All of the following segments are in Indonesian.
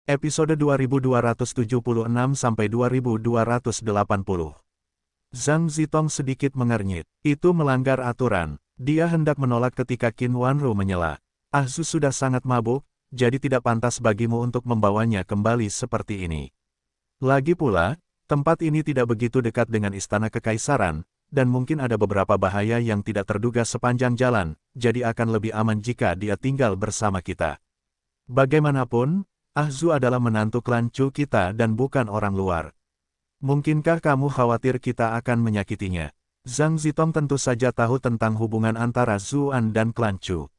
Episode 2276-2280. Zhang Zitong sedikit mengernyit. Itu melanggar aturan. Dia hendak menolak ketika Qin Wanru menyela. Ahzu sudah sangat mabuk, jadi tidak pantas bagimu untuk membawanya kembali seperti ini. Lagi pula, tempat ini tidak begitu dekat dengan istana kekaisaran, dan mungkin ada beberapa bahaya yang tidak terduga sepanjang jalan, jadi akan lebih aman jika dia tinggal bersama kita. Bagaimanapun, Ahzu adalah menantu klan Chu kita dan bukan orang luar. Mungkinkah kamu khawatir kita akan menyakitinya? Zhang Zitong tentu saja tahu tentang hubungan antara Zuan dan klan Chu.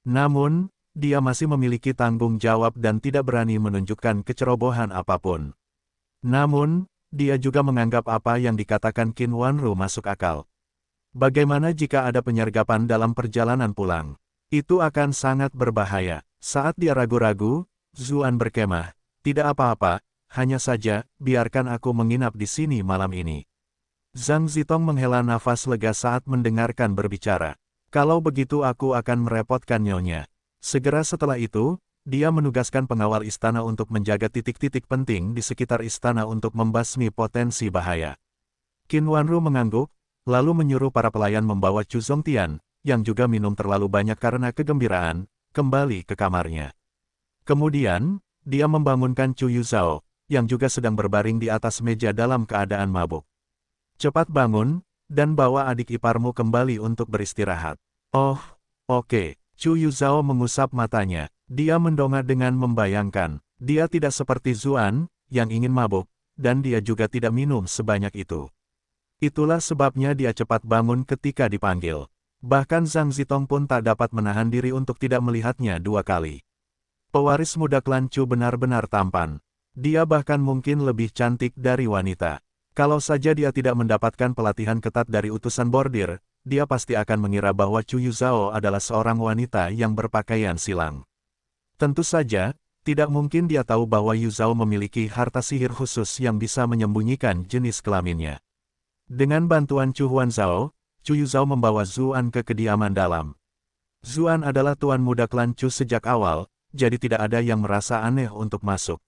Namun, dia masih memiliki tanggung jawab dan tidak berani menunjukkan kecerobohan apapun. Namun, dia juga menganggap apa yang dikatakan Qin Wanru masuk akal. Bagaimana jika ada penyergapan dalam perjalanan pulang? Itu akan sangat berbahaya. Saat dia ragu-ragu, Zuan berkemah, "Tidak apa-apa, hanya saja, biarkan aku menginap di sini malam ini." Zhang Zitong menghela nafas lega saat mendengarkan berbicara. "Kalau begitu aku akan merepotkan nyonya." Segera setelah itu, dia menugaskan pengawal istana untuk menjaga titik-titik penting di sekitar istana untuk membasmi potensi bahaya. Qin Wanru mengangguk, lalu menyuruh para pelayan membawa Chu Zongtian, yang juga minum terlalu banyak karena kegembiraan, kembali ke kamarnya. Kemudian, dia membangunkan Chu Yuzhao, yang juga sedang berbaring di atas meja dalam keadaan mabuk. "Cepat bangun, dan bawa adik iparmu kembali untuk beristirahat." "Oh, oke." Chu Yuzhao mengusap matanya. Dia mendongak dengan membayangkan, dia tidak seperti Zuan, yang ingin mabuk, dan dia juga tidak minum sebanyak itu. Itulah sebabnya dia cepat bangun ketika dipanggil. Bahkan Zhang Zitong pun tak dapat menahan diri untuk tidak melihatnya dua kali. Pewaris muda klan Chu benar-benar tampan. Dia bahkan mungkin lebih cantik dari wanita. Kalau saja dia tidak mendapatkan pelatihan ketat dari utusan bordir, dia pasti akan mengira bahwa Chu Yuzhao adalah seorang wanita yang berpakaian silang. Tentu saja, tidak mungkin dia tahu bahwa Yuzhao memiliki harta sihir khusus yang bisa menyembunyikan jenis kelaminnya. Dengan bantuan Chu Huanzhao, Chu Yuzhao membawa Zuan ke kediaman dalam. Zuan adalah tuan muda klan Chu sejak awal, jadi tidak ada yang merasa aneh untuk masuk.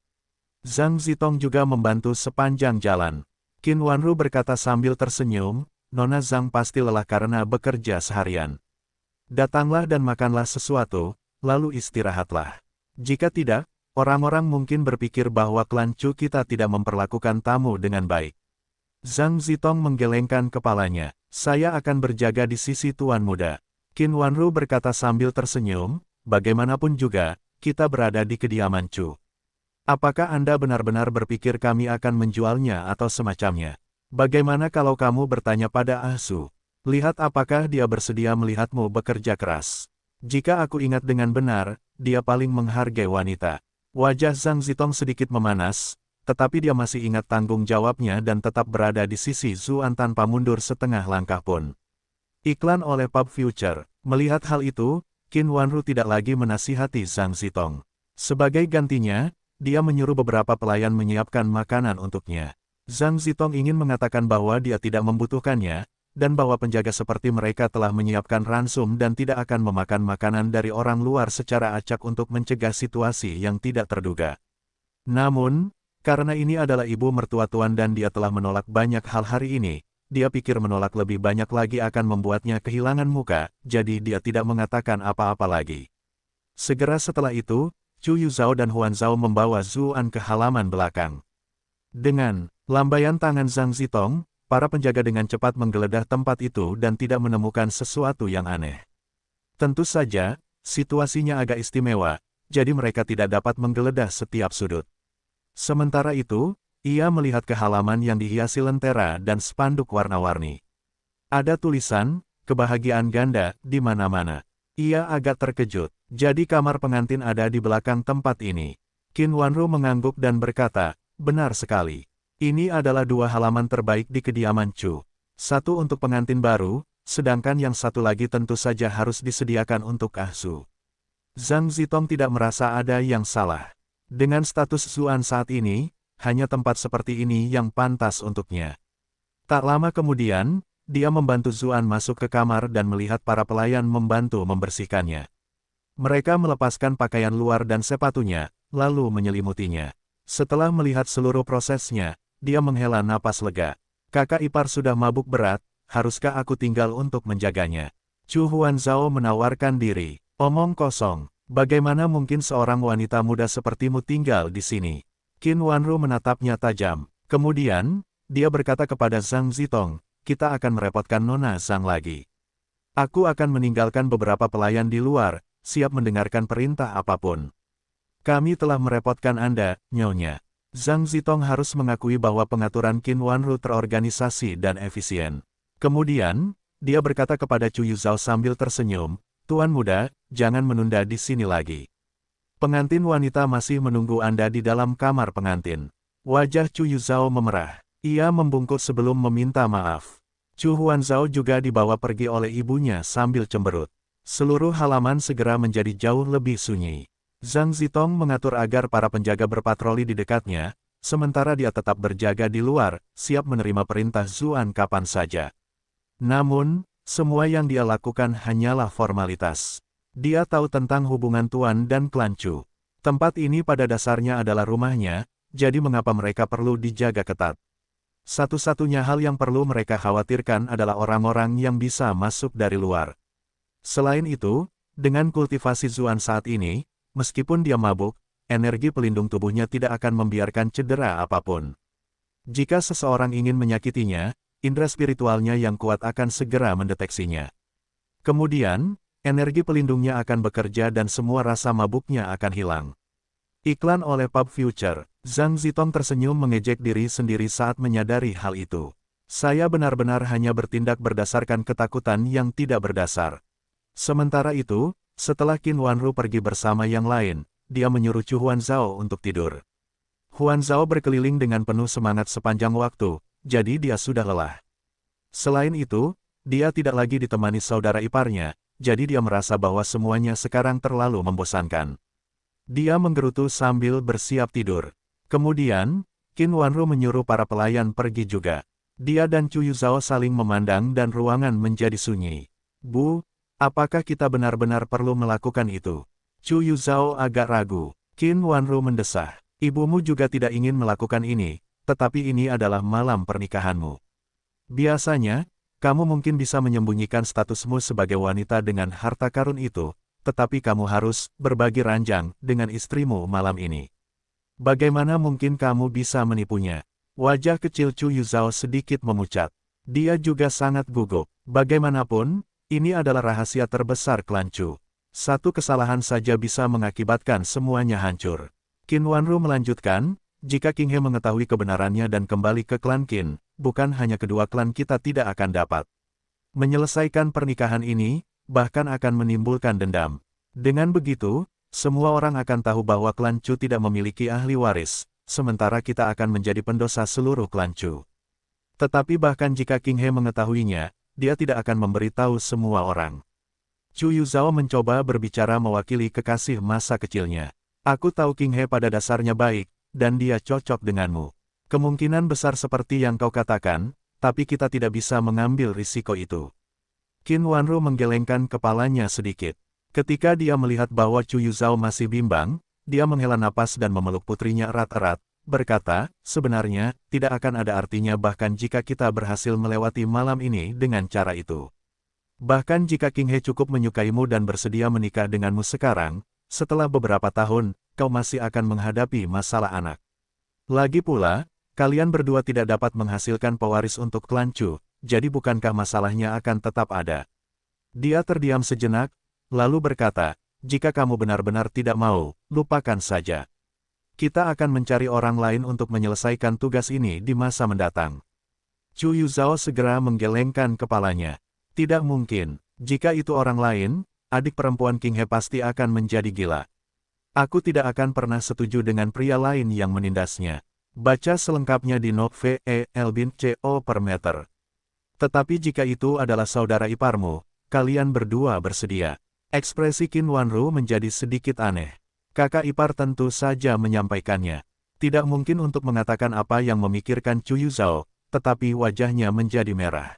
Zhang Zitong juga membantu sepanjang jalan. Qin Wanru berkata sambil tersenyum, "Nona Zhang pasti lelah karena bekerja seharian. Datanglah dan makanlah sesuatu, lalu istirahatlah. Jika tidak, orang-orang mungkin berpikir bahwa klan Chu kita tidak memperlakukan tamu dengan baik." Zhang Zitong menggelengkan kepalanya. "Saya akan berjaga di sisi tuan muda." Qin Wanru berkata sambil tersenyum, "Bagaimanapun juga, kita berada di kediaman Chu. Apakah Anda benar-benar berpikir kami akan menjualnya atau semacamnya? Bagaimana kalau kamu bertanya pada Ahzu? Lihat apakah dia bersedia melihatmu bekerja keras. Jika aku ingat dengan benar, dia paling menghargai wanita." Wajah Zhang Zitong sedikit memanas, tetapi dia masih ingat tanggung jawabnya dan tetap berada di sisi Zuan tanpa mundur setengah langkah pun. Iklan oleh Pub Future. Melihat hal itu, Qin Wanru tidak lagi menasihati Zhang Zitong. Sebagai gantinya, dia menyuruh beberapa pelayan menyiapkan makanan untuknya. Zhang Zitong ingin mengatakan bahwa dia tidak membutuhkannya, dan bahwa penjaga seperti mereka telah menyiapkan ransum dan tidak akan memakan makanan dari orang luar secara acak untuk mencegah situasi yang tidak terduga. Namun, karena ini adalah ibu mertua tuan dan dia telah menolak banyak hal hari ini, dia pikir menolak lebih banyak lagi akan membuatnya kehilangan muka, jadi dia tidak mengatakan apa-apa lagi. Segera setelah itu, Chu Yuzhao dan Huanzhao membawa Zuan ke halaman belakang. Dengan lambaian tangan Zhang Zitong, para penjaga dengan cepat menggeledah tempat itu dan tidak menemukan sesuatu yang aneh. Tentu saja, situasinya agak istimewa, jadi mereka tidak dapat menggeledah setiap sudut. Sementara itu, ia melihat ke halaman yang dihiasi lentera dan spanduk warna-warni. Ada tulisan, "Kebahagiaan ganda," di mana-mana. Ia agak terkejut. Jadi kamar pengantin ada di belakang tempat ini. Qin Wanru mengangguk dan berkata, "Benar sekali. Ini adalah dua halaman terbaik di kediaman Chu. Satu untuk pengantin baru, sedangkan yang satu lagi tentu saja harus disediakan untuk Ahzu." Zhang Zitong tidak merasa ada yang salah. Dengan status Zuan saat ini, hanya tempat seperti ini yang pantas untuknya. Tak lama kemudian, dia membantu Zuan masuk ke kamar dan melihat para pelayan membantu membersihkannya. Mereka melepaskan pakaian luar dan sepatunya, lalu menyelimutinya. Setelah melihat seluruh prosesnya, dia menghela napas lega. Kakak ipar sudah mabuk berat, haruskah aku tinggal untuk menjaganya? Chu Huanzhao menawarkan diri. Omong kosong, bagaimana mungkin seorang wanita muda sepertimu tinggal di sini? Qin Wanru menatapnya tajam. Kemudian, dia berkata kepada Zhang Zitong, kita akan merepotkan Nona Zhang lagi. Aku akan meninggalkan beberapa pelayan di luar, siap mendengarkan perintah apapun. Kami telah merepotkan Anda, Nyonya. Zhang Zitong harus mengakui bahwa pengaturan Qin Wanru terorganisasi dan efisien. Kemudian, dia berkata kepada Chu Yuzhao sambil tersenyum, Tuan muda, jangan menunda di sini lagi. Pengantin wanita masih menunggu Anda di dalam kamar pengantin. Wajah Chu Yuzhao memerah. Ia membungkuk sebelum meminta maaf. Chu Huanzhao juga dibawa pergi oleh ibunya sambil cemberut. Seluruh halaman segera menjadi jauh lebih sunyi. Zhang Zitong mengatur agar para penjaga berpatroli di dekatnya, sementara dia tetap berjaga di luar, siap menerima perintah Zuan kapan saja. Namun, semua yang dia lakukan hanyalah formalitas. Dia tahu tentang hubungan Tuan dan klan Chu. Tempat ini pada dasarnya adalah rumahnya, jadi mengapa mereka perlu dijaga ketat? Satu-satunya hal yang perlu mereka khawatirkan adalah orang-orang yang bisa masuk dari luar. Selain itu, dengan kultivasi Zuan saat ini, meskipun dia mabuk, energi pelindung tubuhnya tidak akan membiarkan cedera apapun. Jika seseorang ingin menyakitinya, indera spiritualnya yang kuat akan segera mendeteksinya. Kemudian, energi pelindungnya akan bekerja dan semua rasa mabuknya akan hilang. Iklan oleh Pub Future. Zhang Zitong tersenyum mengejek diri sendiri saat menyadari hal itu. Saya benar-benar hanya bertindak berdasarkan ketakutan yang tidak berdasar. Sementara itu, setelah Qin Wanru pergi bersama yang lain, dia menyuruh Chu Huanzhao untuk tidur. Huanzhao berkeliling dengan penuh semangat sepanjang waktu, jadi dia sudah lelah. Selain itu, dia tidak lagi ditemani saudara iparnya, jadi dia merasa bahwa semuanya sekarang terlalu membosankan. Dia menggerutu sambil bersiap tidur. Kemudian, Qin Wanru menyuruh para pelayan pergi juga. Dia dan Chu Yuzhao saling memandang dan ruangan menjadi sunyi. Bu, apakah kita benar-benar perlu melakukan itu? Chu Yuzhao agak ragu. Qin Wanru mendesah. Ibumu juga tidak ingin melakukan ini, tetapi ini adalah malam pernikahanmu. Biasanya, kamu mungkin bisa menyembunyikan statusmu sebagai wanita dengan harta karun itu, tetapi kamu harus berbagi ranjang dengan istrimu malam ini. Bagaimana mungkin kamu bisa menipunya? Wajah kecil Chu Yuzhao sedikit memucat. Dia juga sangat gugup. Bagaimanapun, ini adalah rahasia terbesar klan Chu. Satu kesalahan saja bisa mengakibatkan semuanya hancur. Qin Wanru melanjutkan, jika King He mengetahui kebenarannya dan kembali ke klan Qin, bukan hanya kedua klan kita tidak akan dapat menyelesaikan pernikahan ini, bahkan akan menimbulkan dendam. Dengan begitu, semua orang akan tahu bahwa klan Chu tidak memiliki ahli waris, sementara kita akan menjadi pendosa seluruh klan Chu. Tetapi bahkan jika King He mengetahuinya, dia tidak akan memberitahu semua orang. Chu Yuzhao mencoba berbicara mewakili kekasih masa kecilnya. Aku tahu King He pada dasarnya baik, dan dia cocok denganmu. Kemungkinan besar seperti yang kau katakan, tapi kita tidak bisa mengambil risiko itu. Qin Wanru menggelengkan kepalanya sedikit. Ketika dia melihat bahwa Chu Yuzhao masih bimbang, dia menghela napas dan memeluk putrinya erat-erat, berkata, sebenarnya, tidak akan ada artinya bahkan jika kita berhasil melewati malam ini dengan cara itu. Bahkan jika King He cukup menyukaimu dan bersedia menikah denganmu sekarang, setelah beberapa tahun, kau masih akan menghadapi masalah anak. Lagi pula, kalian berdua tidak dapat menghasilkan pewaris untuk klan Chu, jadi bukankah masalahnya akan tetap ada? Dia terdiam sejenak, lalu berkata, jika kamu benar-benar tidak mau, lupakan saja. Kita akan mencari orang lain untuk menyelesaikan tugas ini di masa mendatang. Chu Yuzhao segera menggelengkan kepalanya. Tidak mungkin, jika itu orang lain, adik perempuan King He pasti akan menjadi gila. Aku tidak akan pernah setuju dengan pria lain yang menindasnya. Baca selengkapnya di Note VE Elbin CO per meter. Tetapi jika itu adalah saudara iparmu, kalian berdua bersedia. Ekspresi Qin Wanru menjadi sedikit aneh. Kakak ipar tentu saja menyampaikannya. Tidak mungkin untuk mengatakan apa yang memikirkan Chu Yuzhao, tetapi wajahnya menjadi merah.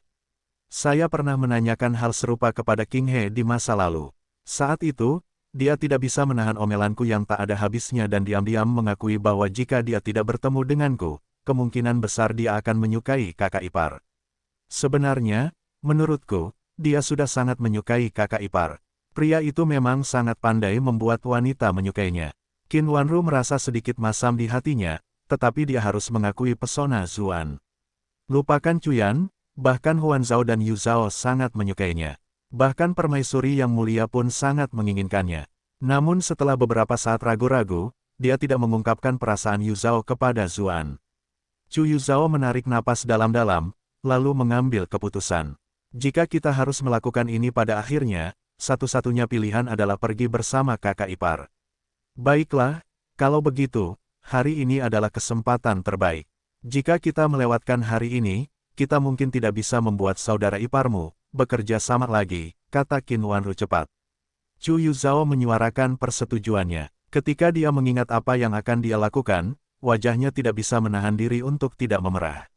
Saya pernah menanyakan hal serupa kepada King He di masa lalu. Saat itu, dia tidak bisa menahan omelanku yang tak ada habisnya dan diam-diam mengakui bahwa jika dia tidak bertemu denganku, kemungkinan besar dia akan menyukai kakak ipar. Sebenarnya, menurutku, dia sudah sangat menyukai kakak ipar. Pria itu memang sangat pandai membuat wanita menyukainya. Qin Wanru merasa sedikit masam di hatinya, tetapi dia harus mengakui pesona Zuan. Lupakan Cuyan, bahkan Huan Zhao dan Yu Zhao sangat menyukainya. Bahkan permaisuri yang mulia pun sangat menginginkannya. Namun setelah beberapa saat ragu-ragu, dia tidak mengungkapkan perasaan Yu Zhao kepada Zuan. Chu Yu Zhao menarik napas dalam-dalam, lalu mengambil keputusan. Jika kita harus melakukan ini pada akhirnya, satu-satunya pilihan adalah pergi bersama kakak ipar. Baiklah, kalau begitu, hari ini adalah kesempatan terbaik. Jika kita melewatkan hari ini, kita mungkin tidak bisa membuat saudara iparmu bekerja sama lagi, kata Qin Wanru cepat. Chu Yu Zhao menyuarakan persetujuannya. Ketika dia mengingat apa yang akan dia lakukan, wajahnya tidak bisa menahan diri untuk tidak memerah.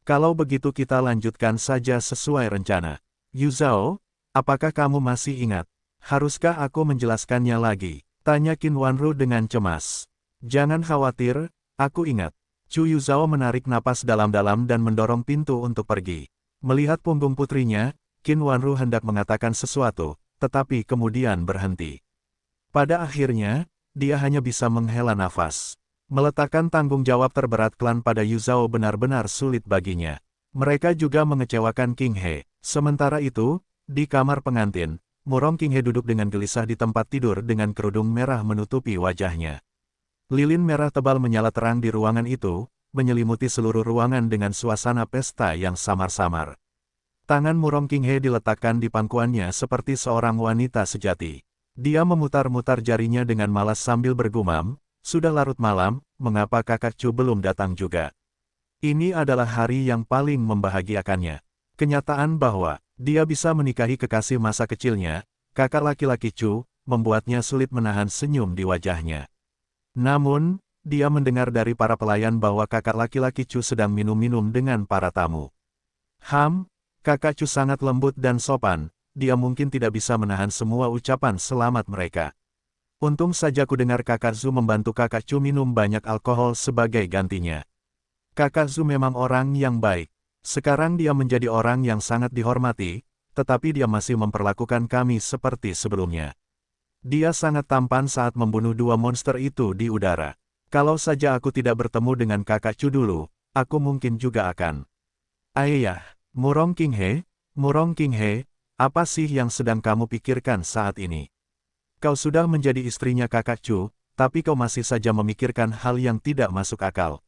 Kalau begitu kita lanjutkan saja sesuai rencana. Yu Zhao, apakah kamu masih ingat? Haruskah aku menjelaskannya lagi? Tanya Qin Wanru dengan cemas. Jangan khawatir, aku ingat. Chu Yu Zhao menarik napas dalam-dalam dan mendorong pintu untuk pergi. Melihat punggung putrinya, Qin Wanru hendak mengatakan sesuatu, tetapi kemudian berhenti. Pada akhirnya, dia hanya bisa menghela nafas. Meletakkan tanggung jawab terberat klan pada Yu Zhao benar-benar sulit baginya. Mereka juga mengecewakan King He. Sementara itu, di kamar pengantin, Murong King He duduk dengan gelisah di tempat tidur dengan kerudung merah menutupi wajahnya. Lilin merah tebal menyala terang di ruangan itu, menyelimuti seluruh ruangan dengan suasana pesta yang samar-samar. Tangan Murong King He diletakkan di pangkuannya seperti seorang wanita sejati. Dia memutar-mutar jarinya dengan malas sambil bergumam, sudah larut malam, mengapa kakak Chu belum datang juga? Ini adalah hari yang paling membahagiakannya. Kenyataan bahwa dia bisa menikahi kekasih masa kecilnya, kakak laki-laki Chu, membuatnya sulit menahan senyum di wajahnya. Namun, dia mendengar dari para pelayan bahwa kakak laki-laki Chu sedang minum-minum dengan para tamu. Kakak Chu sangat lembut dan sopan, dia mungkin tidak bisa menahan semua ucapan selamat mereka. Untung saja ku dengar kakak Zhu membantu kakak Chu minum banyak alkohol sebagai gantinya. Kakak Zhu memang orang yang baik. Sekarang dia menjadi orang yang sangat dihormati, tetapi dia masih memperlakukan kami seperti sebelumnya. Dia sangat tampan saat membunuh dua monster itu di udara. Kalau saja aku tidak bertemu dengan kakak Chu dulu, aku mungkin juga akan. Ayah, Murong King He, apa sih yang sedang kamu pikirkan saat ini? Kau sudah menjadi istrinya kakak Chu, tapi kau masih saja memikirkan hal yang tidak masuk akal.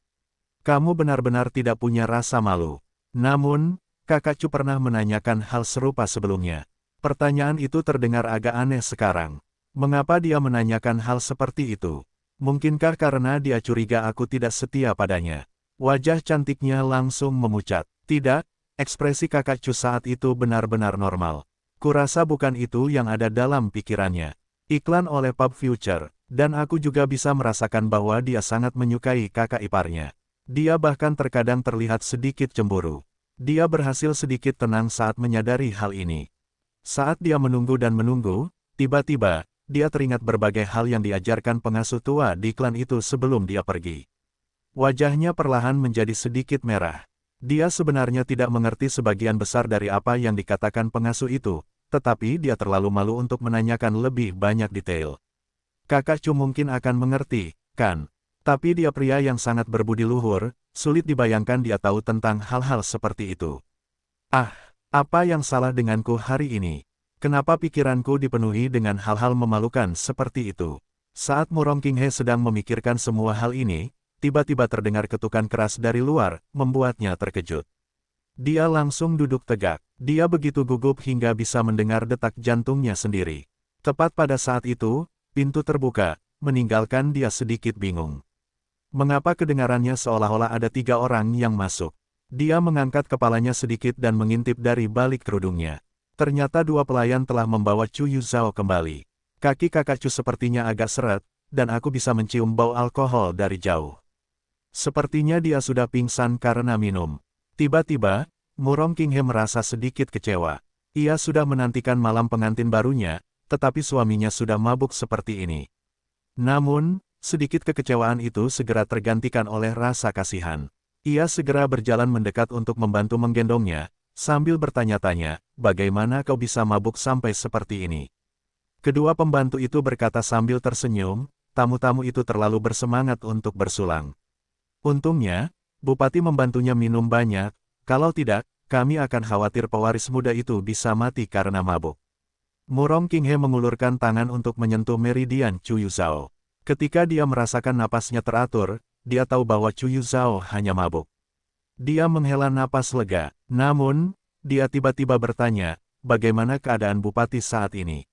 Kamu benar-benar tidak punya rasa malu. Namun, kakak Chu pernah menanyakan hal serupa sebelumnya. Pertanyaan itu terdengar agak aneh sekarang. Mengapa dia menanyakan hal seperti itu? Mungkinkah karena dia curiga aku tidak setia padanya? Wajah cantiknya langsung memucat. Tidak, ekspresi kakak Chu saat itu benar-benar normal. Kurasa bukan itu yang ada dalam pikirannya. Iklan oleh Pub Future, dan aku juga bisa merasakan bahwa dia sangat menyukai kakak iparnya. Dia bahkan terkadang terlihat sedikit cemburu. Dia berhasil sedikit tenang saat menyadari hal ini. Saat dia menunggu dan menunggu, tiba-tiba, dia teringat berbagai hal yang diajarkan pengasuh tua di klan itu sebelum dia pergi. Wajahnya perlahan menjadi sedikit merah. Dia sebenarnya tidak mengerti sebagian besar dari apa yang dikatakan pengasuh itu, tetapi dia terlalu malu untuk menanyakan lebih banyak detail. Kakak Chu mungkin akan mengerti, kan? Tapi dia pria yang sangat berbudi luhur, sulit dibayangkan dia tahu tentang hal-hal seperti itu. Ah, apa yang salah denganku hari ini? Kenapa pikiranku dipenuhi dengan hal-hal memalukan seperti itu? Saat Murong King He sedang memikirkan semua hal ini, tiba-tiba terdengar ketukan keras dari luar, membuatnya terkejut. Dia langsung duduk tegak. Dia begitu gugup hingga bisa mendengar detak jantungnya sendiri. Tepat pada saat itu, pintu terbuka, meninggalkan dia sedikit bingung. Mengapa kedengarannya seolah-olah ada 3 orang yang masuk? Dia mengangkat kepalanya sedikit dan mengintip dari balik kerudungnya. Ternyata 2 pelayan telah membawa Chu Yu Zhao kembali. Kaki kakak Chu sepertinya agak seret, dan aku bisa mencium bau alkohol dari jauh. Sepertinya dia sudah pingsan karena minum. Tiba-tiba, Murong King He merasa sedikit kecewa. Ia sudah menantikan malam pengantin barunya, tetapi suaminya sudah mabuk seperti ini. Namun, sedikit kekecewaan itu segera tergantikan oleh rasa kasihan. Ia segera berjalan mendekat untuk membantu menggendongnya, sambil bertanya-tanya, bagaimana kau bisa mabuk sampai seperti ini? Kedua pembantu itu berkata sambil tersenyum, tamu-tamu itu terlalu bersemangat untuk bersulang. Untungnya, Bupati membantunya minum banyak, kalau tidak, kami akan khawatir pewaris muda itu bisa mati karena mabuk. Murong Qinghe mengulurkan tangan untuk menyentuh meridian Chu Yuzhao. Ketika dia merasakan napasnya teratur, dia tahu bahwa Chu Yuzhao hanya mabuk. Dia menghela napas lega, namun, dia tiba-tiba bertanya, bagaimana keadaan Bupati saat ini?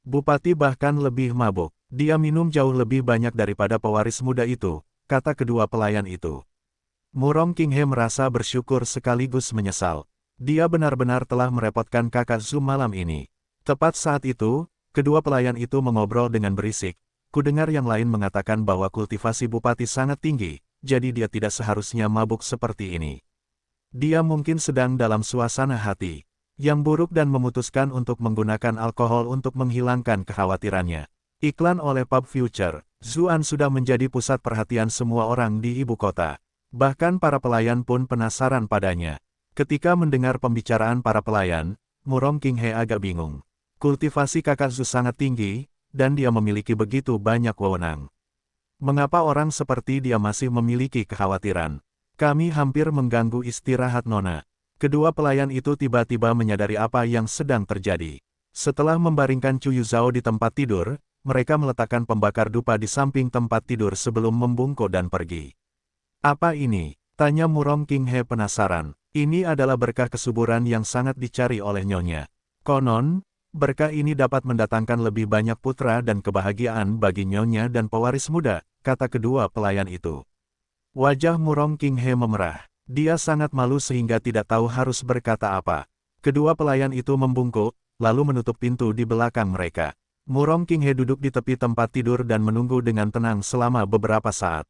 Bupati bahkan lebih mabuk. Dia minum jauh lebih banyak daripada pewaris muda itu, kata kedua pelayan itu. Murong Qinghe merasa bersyukur sekaligus menyesal. Dia benar-benar telah merepotkan kakak Zhu malam ini. Tepat saat itu, kedua pelayan itu mengobrol dengan berisik. Kudengar yang lain mengatakan bahwa kultivasi Bupati sangat tinggi, jadi dia tidak seharusnya mabuk seperti ini. Dia mungkin sedang dalam suasana hati yang buruk dan memutuskan untuk menggunakan alkohol untuk menghilangkan kekhawatirannya. Iklan oleh Pub Future, Zuan sudah menjadi pusat perhatian semua orang di ibu kota. Bahkan para pelayan pun penasaran padanya. Ketika mendengar pembicaraan para pelayan, Murong Qinghe agak bingung. Kultivasi kakak Zhu sangat tinggi, dan dia memiliki begitu banyak wewenang. Mengapa orang seperti dia masih memiliki kekhawatiran? Kami hampir mengganggu istirahat Nona. Kedua pelayan itu tiba-tiba menyadari apa yang sedang terjadi. Setelah membaringkan Chu Yuzhao di tempat tidur, mereka meletakkan pembakar dupa di samping tempat tidur sebelum membungkuk dan pergi. Apa ini? Tanya Murong Qinghe penasaran. Ini adalah berkah kesuburan yang sangat dicari oleh Nyonya. Konon, berkah ini dapat mendatangkan lebih banyak putra dan kebahagiaan bagi Nyonya dan pewaris muda, kata kedua pelayan itu. Wajah Murong Qinghe memerah. Dia sangat malu sehingga tidak tahu harus berkata apa. Kedua pelayan itu membungkuk, lalu menutup pintu di belakang mereka. Murong Qinghe duduk di tepi tempat tidur dan menunggu dengan tenang selama beberapa saat.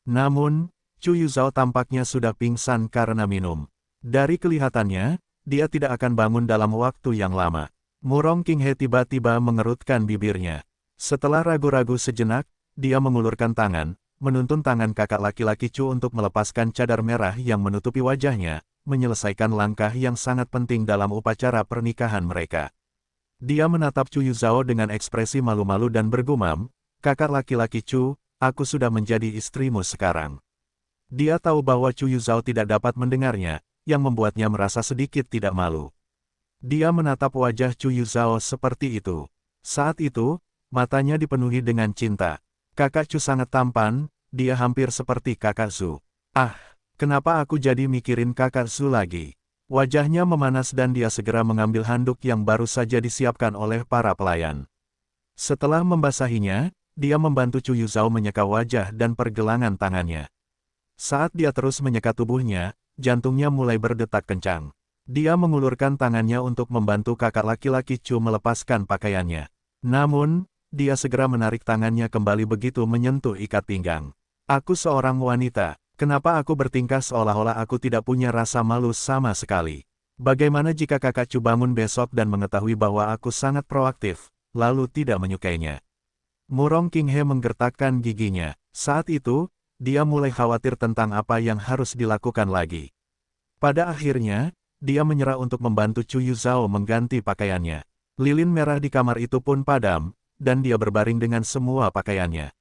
Namun, Chu Yuzhao tampaknya sudah pingsan karena minum. Dari kelihatannya, dia tidak akan bangun dalam waktu yang lama. Murong Qinghe tiba-tiba mengerutkan bibirnya. Setelah ragu-ragu sejenak, dia mengulurkan tangan, menuntun tangan kakak laki-laki Chu untuk melepaskan cadar merah yang menutupi wajahnya, menyelesaikan langkah yang sangat penting dalam upacara pernikahan mereka. Dia menatap Chu Yuzhao dengan ekspresi malu-malu dan bergumam, kakak laki-laki Chu, aku sudah menjadi istrimu sekarang. Dia tahu bahwa Chu Yuzhao tidak dapat mendengarnya, yang membuatnya merasa sedikit tidak malu. Dia menatap wajah Chu Yuzhao seperti itu. Saat itu, matanya dipenuhi dengan cinta. Kakak Chu sangat tampan, dia hampir seperti kakak Zhu. Ah, kenapa aku jadi mikirin kakak Zhu lagi? Wajahnya memanas dan dia segera mengambil handuk yang baru saja disiapkan oleh para pelayan. Setelah membasahinya, dia membantu Chu Yuzhao menyeka wajah dan pergelangan tangannya. Saat dia terus menyeka tubuhnya, jantungnya mulai berdetak kencang. Dia mengulurkan tangannya untuk membantu kakak laki-laki Chu melepaskan pakaiannya. Namun, dia segera menarik tangannya kembali begitu menyentuh ikat pinggang. Aku seorang wanita, kenapa aku bertingkah seolah-olah aku tidak punya rasa malu sama sekali? Bagaimana jika kakak Chu bangun besok dan mengetahui bahwa aku sangat proaktif, lalu tidak menyukainya? Murong Qinghe menggertakkan giginya. Saat itu, dia mulai khawatir tentang apa yang harus dilakukan lagi. Pada akhirnya, dia menyerah untuk membantu Chu Yuzhao mengganti pakaiannya. Lilin merah di kamar itu pun padam, dan dia berbaring dengan semua pakaiannya.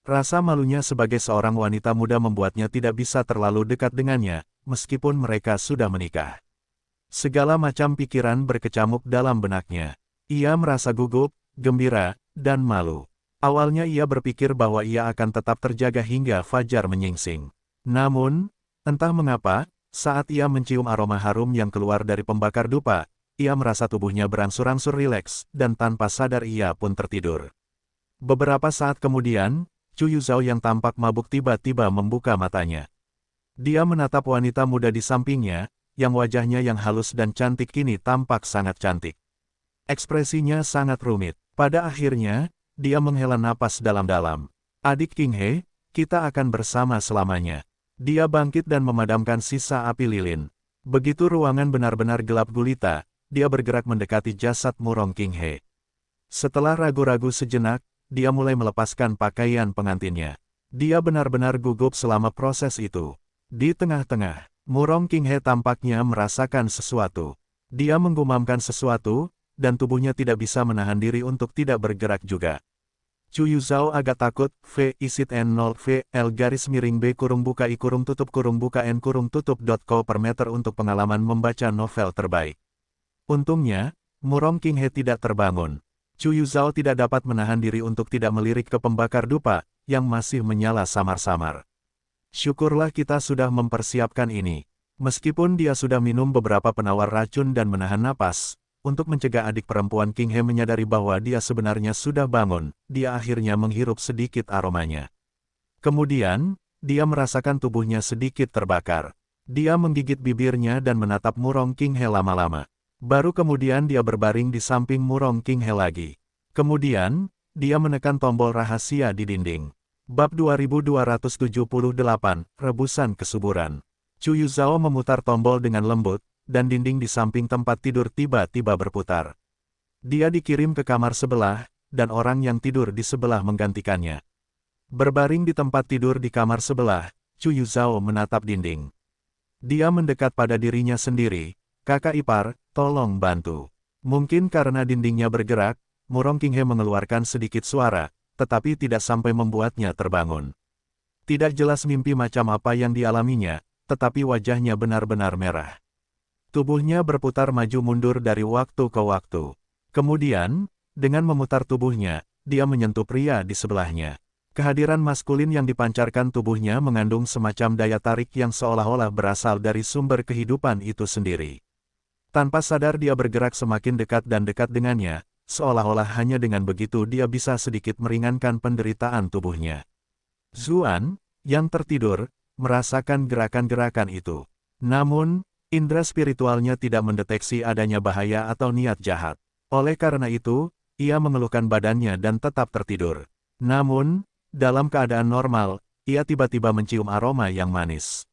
Rasa malunya sebagai seorang wanita muda membuatnya tidak bisa terlalu dekat dengannya, meskipun mereka sudah menikah. Segala macam pikiran berkecamuk dalam benaknya. Ia merasa gugup, gembira, dan malu. Awalnya ia berpikir bahwa ia akan tetap terjaga hingga fajar menyingsing. Namun, entah mengapa, saat ia mencium aroma harum yang keluar dari pembakar dupa, ia merasa tubuhnya berangsur-angsur rileks, dan tanpa sadar ia pun tertidur. Beberapa saat kemudian, Chu Yuzhao yang tampak mabuk tiba-tiba membuka matanya. Dia menatap wanita muda di sampingnya, yang wajahnya yang halus dan cantik kini tampak sangat cantik. Ekspresinya sangat rumit. Pada akhirnya, dia menghela napas dalam-dalam. Adik Qinghe, kita akan bersama selamanya. Dia bangkit dan memadamkan sisa api lilin. Begitu ruangan benar-benar gelap gulita, dia bergerak mendekati jasad Murong Qinghe. Setelah ragu-ragu sejenak, dia mulai melepaskan pakaian pengantinnya. Dia benar-benar gugup selama proses itu. Di tengah-tengah, Murong Qinghe tampaknya merasakan sesuatu. Dia menggumamkan sesuatu, dan tubuhnya tidak bisa menahan diri untuk tidak bergerak juga. Chu Yuzhao agak takut, v.isit.n0v.l-b-i-tutup.co per meter untuk pengalaman membaca novel terbaik. Untungnya, Murong Qinghe tidak terbangun. Chu Yuzhao tidak dapat menahan diri untuk tidak melirik ke pembakar dupa, yang masih menyala samar-samar. Syukurlah kita sudah mempersiapkan ini. Meskipun dia sudah minum beberapa penawar racun dan menahan napas, untuk mencegah adik perempuan Qinghe menyadari bahwa dia sebenarnya sudah bangun, dia akhirnya menghirup sedikit aromanya. Kemudian, dia merasakan tubuhnya sedikit terbakar. Dia menggigit bibirnya dan menatap Murong Qinghe lama-lama. Baru kemudian dia berbaring di samping Murong Qinghe lagi. Kemudian, dia menekan tombol rahasia di dinding. Bab 2278, Rebusan Kesuburan. Chu Yuzhao memutar tombol dengan lembut, dan dinding di samping tempat tidur tiba-tiba berputar. Dia dikirim ke kamar sebelah, dan orang yang tidur di sebelah menggantikannya. Berbaring di tempat tidur di kamar sebelah, Chu Yuzhao menatap dinding. Dia mendekat pada dirinya sendiri, "Kakak ipar, tolong bantu." Mungkin karena dindingnya bergerak, Murong Qinghe mengeluarkan sedikit suara, tetapi tidak sampai membuatnya terbangun. Tidak jelas mimpi macam apa yang dialaminya, tetapi wajahnya benar-benar merah. Tubuhnya berputar maju mundur dari waktu ke waktu. Kemudian, dengan memutar tubuhnya, dia menyentuh pria di sebelahnya. Kehadiran maskulin yang dipancarkan tubuhnya mengandung semacam daya tarik yang seolah-olah berasal dari sumber kehidupan itu sendiri. Tanpa sadar dia bergerak semakin dekat dan dekat dengannya, seolah-olah hanya dengan begitu dia bisa sedikit meringankan penderitaan tubuhnya. Zuan, yang tertidur, merasakan gerakan-gerakan itu. Namun, indera spiritualnya tidak mendeteksi adanya bahaya atau niat jahat. Oleh karena itu, ia mengeluhkan badannya dan tetap tertidur. Namun, dalam keadaan normal, ia tiba-tiba mencium aroma yang manis.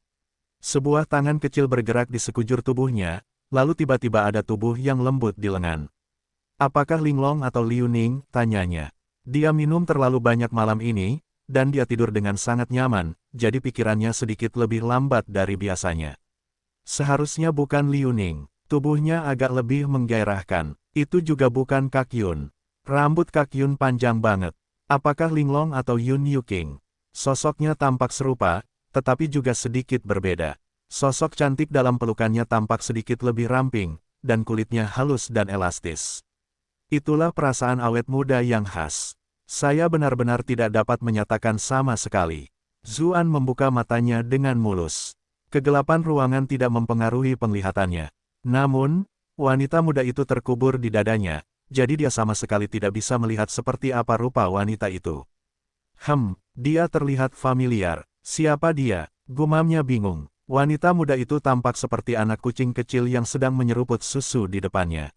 Sebuah tangan kecil bergerak di sekujur tubuhnya, lalu tiba-tiba ada tubuh yang lembut di lengan. "Apakah Linglong atau Liu Ning?" tanyanya. Dia minum terlalu banyak malam ini, dan dia tidur dengan sangat nyaman, jadi pikirannya sedikit lebih lambat dari biasanya. Seharusnya bukan Liu Ning. Tubuhnya agak lebih menggairahkan. Itu juga bukan Kak Yun. Rambut Kak Yun panjang banget. Apakah Linglong atau Yun Yuking? Sosoknya tampak serupa, tetapi juga sedikit berbeda. Sosok cantik dalam pelukannya tampak sedikit lebih ramping, dan kulitnya halus dan elastis. Itulah perasaan awet muda yang khas. Saya benar-benar tidak dapat menyatakan sama sekali. Zuan membuka matanya dengan mulus. Kegelapan ruangan tidak mempengaruhi penglihatannya. Namun, wanita muda itu terkubur di dadanya, jadi dia sama sekali tidak bisa melihat seperti apa rupa wanita itu. Dia terlihat familiar. Siapa dia? Gumamnya bingung. Wanita muda itu tampak seperti anak kucing kecil yang sedang menyeruput susu di depannya.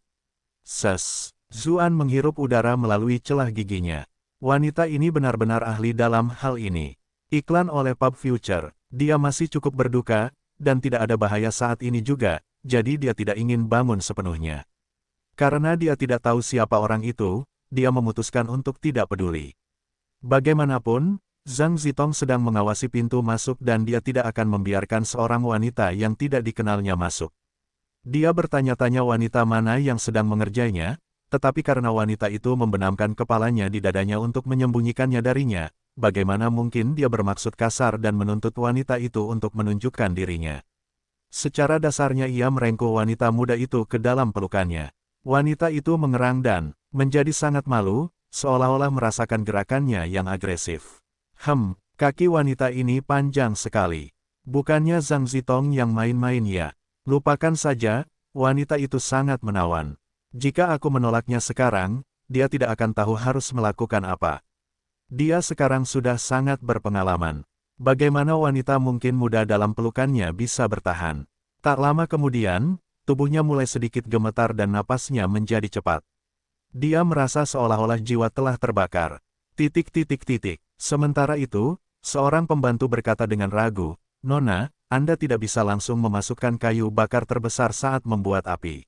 Zuan menghirup udara melalui celah giginya. Wanita ini benar-benar ahli dalam hal ini. Iklan oleh Pub Future. Dia masih cukup berduka, dan tidak ada bahaya saat ini juga, jadi dia tidak ingin bangun sepenuhnya. Karena dia tidak tahu siapa orang itu, dia memutuskan untuk tidak peduli. Bagaimanapun, Zhang Zitong sedang mengawasi pintu masuk dan dia tidak akan membiarkan seorang wanita yang tidak dikenalnya masuk. Dia bertanya-tanya wanita mana yang sedang mengerjainya, tetapi karena wanita itu membenamkan kepalanya di dadanya untuk menyembunyikannya darinya, bagaimana mungkin dia bermaksud kasar dan menuntut wanita itu untuk menunjukkan dirinya. Secara dasarnya ia merengkuh wanita muda itu ke dalam pelukannya. Wanita itu mengerang dan menjadi sangat malu, seolah-olah merasakan gerakannya yang agresif. Kaki wanita ini panjang sekali. Bukannya Zhang Zitong yang main-main ya. Lupakan saja, wanita itu sangat menawan. Jika aku menolaknya sekarang, dia tidak akan tahu harus melakukan apa. Dia sekarang sudah sangat berpengalaman. Bagaimana wanita mungkin muda dalam pelukannya bisa bertahan? Tak lama kemudian, tubuhnya mulai sedikit gemetar dan napasnya menjadi cepat. Dia merasa seolah-olah jiwa telah terbakar. Sementara itu, seorang pembantu berkata dengan ragu, "Nona, Anda tidak bisa langsung memasukkan kayu bakar terbesar saat membuat api.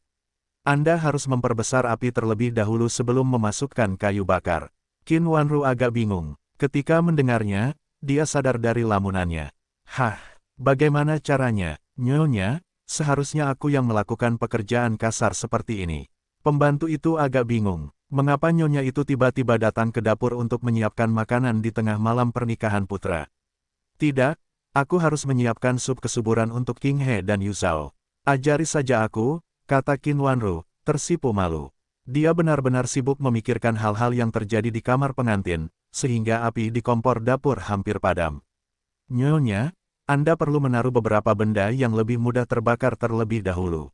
Anda harus memperbesar api terlebih dahulu sebelum memasukkan kayu bakar. Qin Wanru agak bingung. Ketika mendengarnya, dia sadar dari lamunannya. Hah, bagaimana caranya, Nyonya? Seharusnya aku yang melakukan pekerjaan kasar seperti ini. Pembantu itu agak bingung. Mengapa Nyonya itu tiba-tiba datang ke dapur untuk menyiapkan makanan di tengah malam pernikahan putra? Tidak, aku harus menyiapkan sup kesuburan untuk King He dan Yu Zhao. Ajari saja aku, kata Qin Wanru, tersipu malu. Dia benar-benar sibuk memikirkan hal-hal yang terjadi di kamar pengantin, sehingga api di kompor dapur hampir padam. Nyonya, Anda perlu menaruh beberapa benda yang lebih mudah terbakar terlebih dahulu.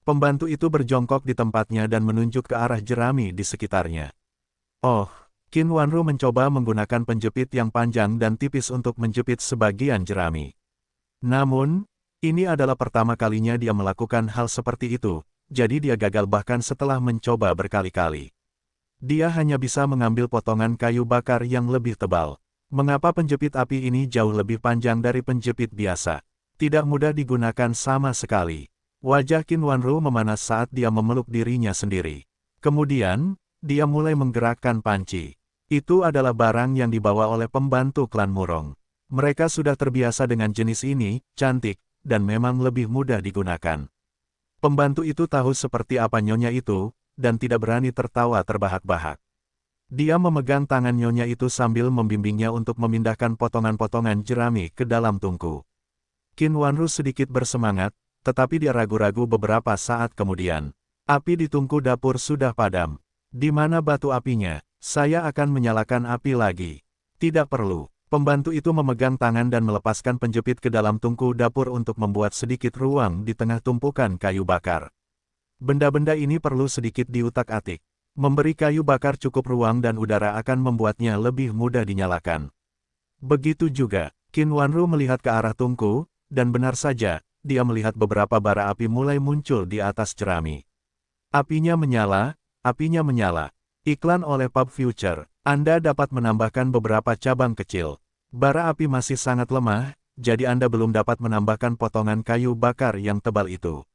Pembantu itu berjongkok di tempatnya dan menunjuk ke arah jerami di sekitarnya. Oh, Qin Wanru mencoba menggunakan penjepit yang panjang dan tipis untuk menjepit sebagian jerami. Namun, ini adalah pertama kalinya dia melakukan hal seperti itu, jadi dia gagal bahkan setelah mencoba berkali-kali. Dia hanya bisa mengambil potongan kayu bakar yang lebih tebal. Mengapa penjepit api ini jauh lebih panjang dari penjepit biasa? Tidak mudah digunakan sama sekali. Wajah Qin Wanru memanas saat dia memeluk dirinya sendiri. Kemudian, dia mulai menggerakkan panci. Itu adalah barang yang dibawa oleh pembantu klan Murong. Mereka sudah terbiasa dengan jenis ini, cantik, dan memang lebih mudah digunakan. Pembantu itu tahu seperti apa Nyonya itu, dan tidak berani tertawa terbahak-bahak. Dia memegang tangan Nyonya itu sambil membimbingnya untuk memindahkan potongan-potongan jerami ke dalam tungku. Qin Wanru sedikit bersemangat, tetapi dia ragu-ragu beberapa saat kemudian. Api di tungku dapur sudah padam. Di mana batu apinya? Saya akan menyalakan api lagi. Tidak perlu. Pembantu itu memegang tangan dan melepaskan penjepit ke dalam tungku dapur untuk membuat sedikit ruang di tengah tumpukan kayu bakar. Benda-benda ini perlu sedikit diutak-atik. Memberi kayu bakar cukup ruang dan udara akan membuatnya lebih mudah dinyalakan. Begitu juga, Qin Wanru melihat ke arah tungku, dan benar saja, dia melihat beberapa bara api mulai muncul di atas jerami. Apinya menyala, apinya menyala. Iklan oleh Pub Future. Anda dapat menambahkan beberapa cabang kecil. Bara api masih sangat lemah, jadi Anda belum dapat menambahkan potongan kayu bakar yang tebal itu.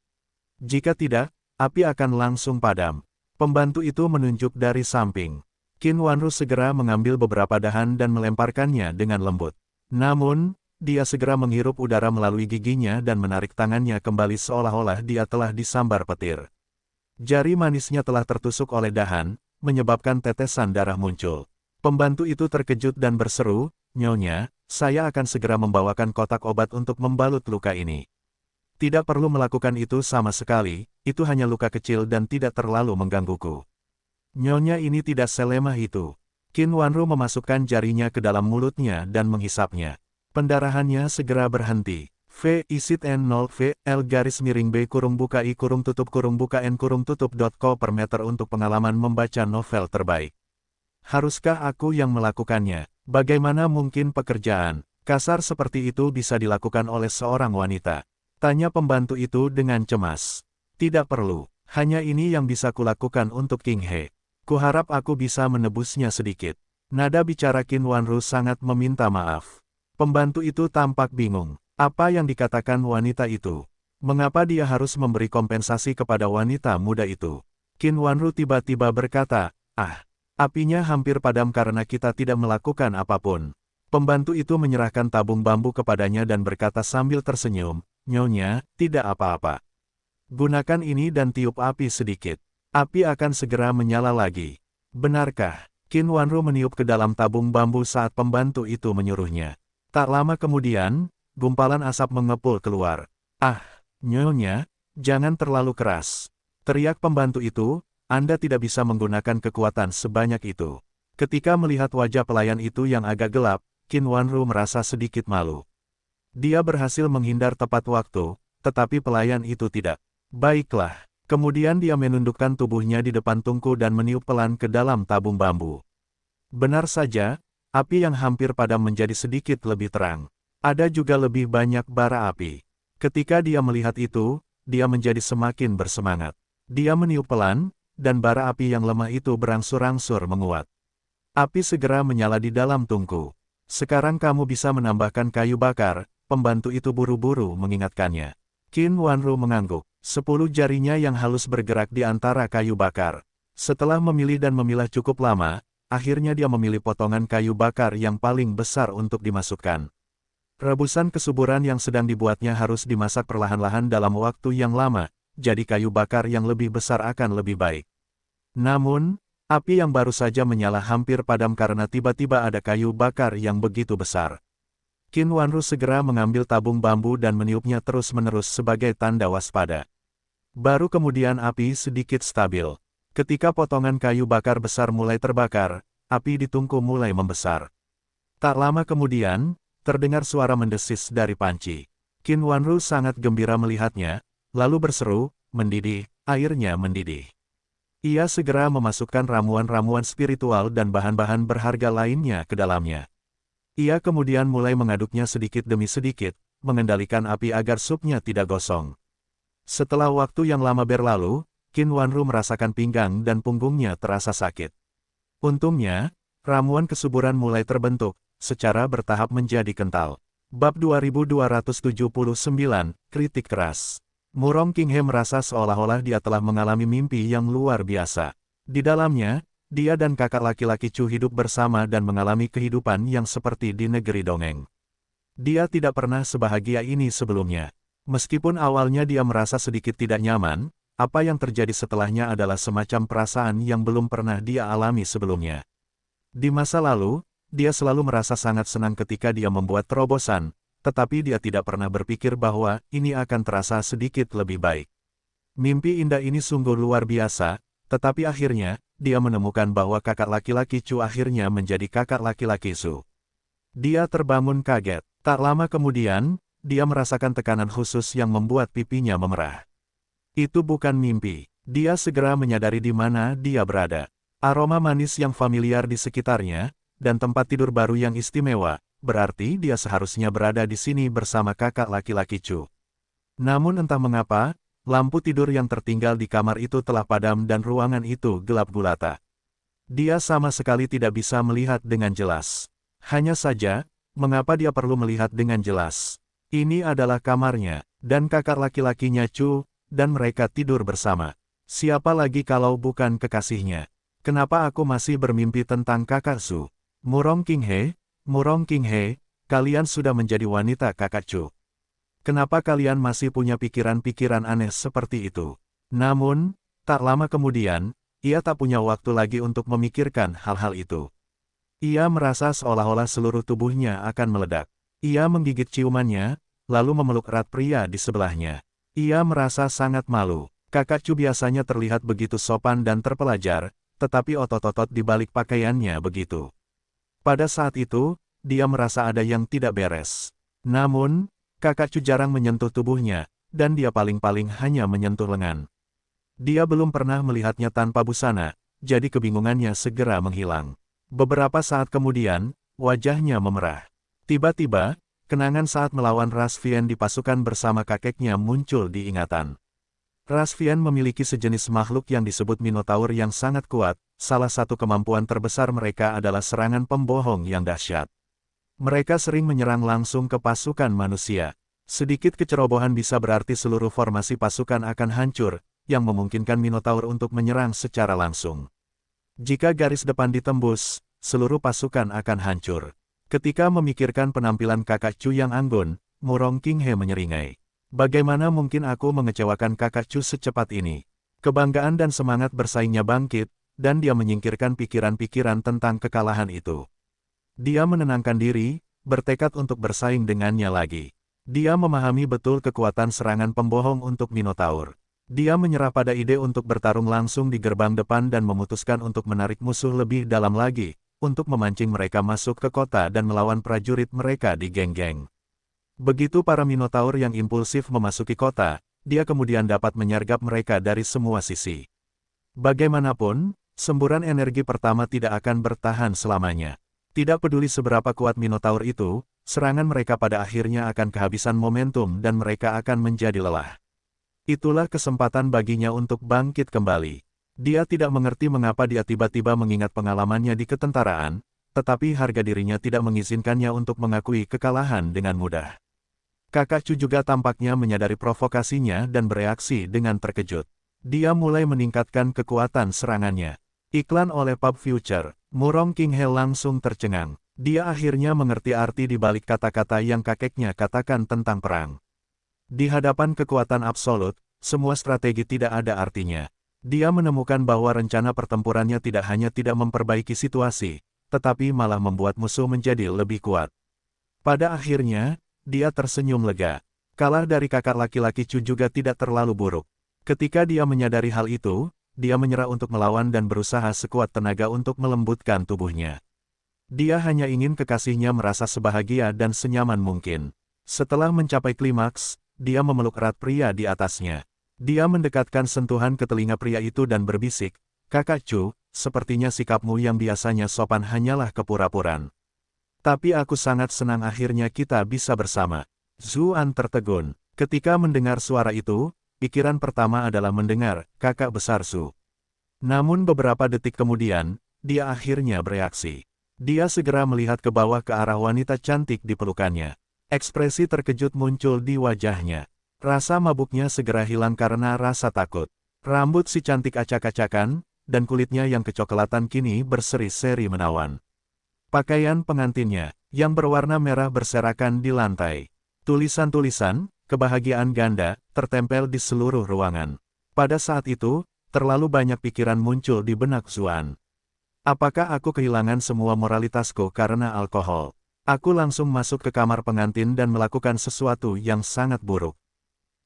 Jika tidak, api akan langsung padam. Pembantu itu menunjuk dari samping. Qin Wanru segera mengambil beberapa dahan dan melemparkannya dengan lembut. Namun, dia segera menghirup udara melalui giginya dan menarik tangannya kembali seolah-olah dia telah disambar petir. Jari manisnya telah tertusuk oleh dahan, menyebabkan tetesan darah muncul. Pembantu itu terkejut dan berseru, Nyonya, saya akan segera membawakan kotak obat untuk membalut luka ini. Tidak perlu melakukan itu sama sekali, itu hanya luka kecil dan tidak terlalu menggangguku. Nyonya ini tidak selemah itu. Qin Wanru memasukkan jarinya ke dalam mulutnya dan menghisapnya. Pendarahannya segera berhenti. V isit N0 V L garis miring B kurung buka I kurung tutup N kurung tutup.co per meter untuk pengalaman membaca novel terbaik. Haruskah aku yang melakukannya? Bagaimana mungkin pekerjaan kasar seperti itu bisa dilakukan oleh seorang wanita? Tanya pembantu itu dengan cemas. Tidak perlu, hanya ini yang bisa kulakukan untuk King He. Kuharap aku bisa menebusnya sedikit. Nada bicara Qin Wanru sangat meminta maaf. Pembantu itu tampak bingung. Apa yang dikatakan wanita itu? Mengapa dia harus memberi kompensasi kepada wanita muda itu? Qin Wanru tiba-tiba berkata, apinya hampir padam karena kita tidak melakukan apapun. Pembantu itu menyerahkan tabung bambu kepadanya dan berkata sambil tersenyum, Nyonya, tidak apa-apa. Gunakan ini dan tiup api sedikit. Api akan segera menyala lagi. Benarkah? Qin Wanru meniup ke dalam tabung bambu saat pembantu itu menyuruhnya. Tak lama kemudian, gumpalan asap mengepul keluar. Nyonya, jangan terlalu keras. Teriak pembantu itu, Anda tidak bisa menggunakan kekuatan sebanyak itu. Ketika melihat wajah pelayan itu yang agak gelap, Qin Wanru merasa sedikit malu. Dia berhasil menghindar tepat waktu, tetapi pelayan itu tidak. Baiklah. Kemudian dia menundukkan tubuhnya di depan tungku dan meniup pelan ke dalam tabung bambu. Benar saja, api yang hampir padam menjadi sedikit lebih terang. Ada juga lebih banyak bara api. Ketika dia melihat itu, dia menjadi semakin bersemangat. Dia meniup pelan, dan bara api yang lemah itu berangsur-angsur menguat. Api segera menyala di dalam tungku. Sekarang kamu bisa menambahkan kayu bakar, pembantu itu buru-buru mengingatkannya. Qin Wanru mengangguk. 10 jarinya yang halus bergerak di antara kayu bakar. Setelah memilih dan memilah cukup lama, akhirnya dia memilih potongan kayu bakar yang paling besar untuk dimasukkan. Rebusan kesuburan yang sedang dibuatnya harus dimasak perlahan-lahan dalam waktu yang lama, jadi kayu bakar yang lebih besar akan lebih baik. Namun, api yang baru saja menyala hampir padam karena tiba-tiba ada kayu bakar yang begitu besar. Qin Wanru segera mengambil tabung bambu dan meniupnya terus-menerus sebagai tanda waspada. Baru kemudian api sedikit stabil. Ketika potongan kayu bakar besar mulai terbakar, api di tungku mulai membesar. Tak lama kemudian, terdengar suara mendesis dari panci. Qin Wanru sangat gembira melihatnya, lalu berseru, "Mendidih, airnya mendidih." Ia segera memasukkan ramuan-ramuan spiritual dan bahan-bahan berharga lainnya ke dalamnya. Ia kemudian mulai mengaduknya sedikit demi sedikit, mengendalikan api agar supnya tidak gosong. Setelah waktu yang lama berlalu, Qin Wanru merasakan pinggang dan punggungnya terasa sakit. Untungnya, ramuan kesuburan mulai terbentuk, secara bertahap menjadi kental. Bab 2279, Kritik Keras. Murong Qinghe merasa seolah-olah dia telah mengalami mimpi yang luar biasa. Di dalamnya, dia dan kakak laki-laki Chu hidup bersama dan mengalami kehidupan yang seperti di negeri dongeng. Dia tidak pernah sebahagia ini sebelumnya. Meskipun awalnya dia merasa sedikit tidak nyaman, apa yang terjadi setelahnya adalah semacam perasaan yang belum pernah dia alami sebelumnya. Di masa lalu, dia selalu merasa sangat senang ketika dia membuat terobosan, tetapi dia tidak pernah berpikir bahwa ini akan terasa sedikit lebih baik. Mimpi indah ini sungguh luar biasa, tetapi akhirnya, dia menemukan bahwa kakak laki-laki Chu akhirnya menjadi kakak laki-laki Su. Dia terbangun kaget. Tak lama kemudian, dia merasakan tekanan khusus yang membuat pipinya memerah. Itu bukan mimpi. Dia segera menyadari di mana dia berada. Aroma manis yang familiar di sekitarnya, dan tempat tidur baru yang istimewa, berarti dia seharusnya berada di sini bersama kakak laki-laki Chu. Namun entah mengapa, lampu tidur yang tertinggal di kamar itu telah padam dan ruangan itu gelap gulata. Dia sama sekali tidak bisa melihat dengan jelas. Hanya saja, mengapa dia perlu melihat dengan jelas? Ini adalah kamarnya, dan kakak laki-lakinya Chu, dan mereka tidur bersama. Siapa lagi kalau bukan kekasihnya? Kenapa aku masih bermimpi tentang kakak Su? Murong Qinghe, kalian sudah menjadi wanita kakak Chu. Kenapa kalian masih punya pikiran-pikiran aneh seperti itu? Namun, tak lama kemudian, ia tak punya waktu lagi untuk memikirkan hal-hal itu. Ia merasa seolah-olah seluruh tubuhnya akan meledak. Ia menggigit ciumannya, lalu memeluk erat pria di sebelahnya. Ia merasa sangat malu. Kakak Chu biasanya terlihat begitu sopan dan terpelajar, tetapi otot-otot di balik pakaiannya begitu. Pada saat itu, dia merasa ada yang tidak beres. Namun, kakak Chu jarang menyentuh tubuhnya, dan dia paling-paling hanya menyentuh lengan. Dia belum pernah melihatnya tanpa busana, jadi kebingungannya segera menghilang. Beberapa saat kemudian, wajahnya memerah. Tiba-tiba, kenangan saat melawan Rasvian di pasukan bersama kakeknya muncul di ingatan. Rasvian memiliki sejenis makhluk yang disebut Minotaur yang sangat kuat, salah satu kemampuan terbesar mereka adalah serangan pembohong yang dahsyat. Mereka sering menyerang langsung ke pasukan manusia. Sedikit kecerobohan bisa berarti seluruh formasi pasukan akan hancur, yang memungkinkan Minotaur untuk menyerang secara langsung. Jika garis depan ditembus, seluruh pasukan akan hancur. Ketika memikirkan penampilan kakak Chu yang anggun, Murong Qinghe menyeringai. Bagaimana mungkin aku mengecewakan kakak Chu secepat ini? Kebanggaan dan semangat bersaingnya bangkit, dan dia menyingkirkan pikiran-pikiran tentang kekalahan itu. Dia menenangkan diri, bertekad untuk bersaing dengannya lagi. Dia memahami betul kekuatan serangan pembohong untuk Minotaur. Dia menyerah pada ide untuk bertarung langsung di gerbang depan dan memutuskan untuk menarik musuh lebih dalam lagi, untuk memancing mereka masuk ke kota dan melawan prajurit mereka di geng-geng. Begitu para Minotaur yang impulsif memasuki kota, dia kemudian dapat menyergap mereka dari semua sisi. Bagaimanapun, semburan energi pertama tidak akan bertahan selamanya. Tidak peduli seberapa kuat Minotaur itu, serangan mereka pada akhirnya akan kehabisan momentum dan mereka akan menjadi lelah. Itulah kesempatan baginya untuk bangkit kembali. Dia tidak mengerti mengapa dia tiba-tiba mengingat pengalamannya di ketentaraan, tetapi harga dirinya tidak mengizinkannya untuk mengakui kekalahan dengan mudah. Kakak Chu juga tampaknya menyadari provokasinya dan bereaksi dengan terkejut. Dia mulai meningkatkan kekuatan serangannya. Iklan oleh Pub Future, Murong Qinghe langsung tercengang. Dia akhirnya mengerti arti di balik kata-kata yang kakeknya katakan tentang perang. Di hadapan kekuatan absolut, semua strategi tidak ada artinya. Dia menemukan bahwa rencana pertempurannya tidak hanya tidak memperbaiki situasi, tetapi malah membuat musuh menjadi lebih kuat. Pada akhirnya, dia tersenyum lega. Kalah dari kakak laki-laki Chu juga tidak terlalu buruk. Ketika dia menyadari hal itu, dia menyerah untuk melawan dan berusaha sekuat tenaga untuk melembutkan tubuhnya. Dia hanya ingin kekasihnya merasa sebahagia dan senyaman mungkin. Setelah mencapai klimaks, dia memeluk erat pria di atasnya. Dia mendekatkan sentuhan ke telinga pria itu dan berbisik, "Kakak Chu, sepertinya sikapmu yang biasanya sopan hanyalah kepura-puraan. Tapi aku sangat senang akhirnya kita bisa bersama." Zuan tertegun. Ketika mendengar suara itu, pikiran pertama adalah mendengar kakak besar Su. Namun beberapa detik kemudian, dia akhirnya bereaksi. Dia segera melihat ke bawah ke arah wanita cantik di pelukannya. Ekspresi terkejut muncul di wajahnya. Rasa mabuknya segera hilang karena rasa takut. Rambut si cantik acak-acakan, dan kulitnya yang kecoklatan kini berseri-seri menawan. Pakaian pengantinnya, yang berwarna merah berserakan di lantai. Tulisan-tulisan, kebahagiaan ganda, tertempel di seluruh ruangan. Pada saat itu, terlalu banyak pikiran muncul di benak Zuan. Apakah aku kehilangan semua moralitasku karena alkohol? Aku langsung masuk ke kamar pengantin dan melakukan sesuatu yang sangat buruk.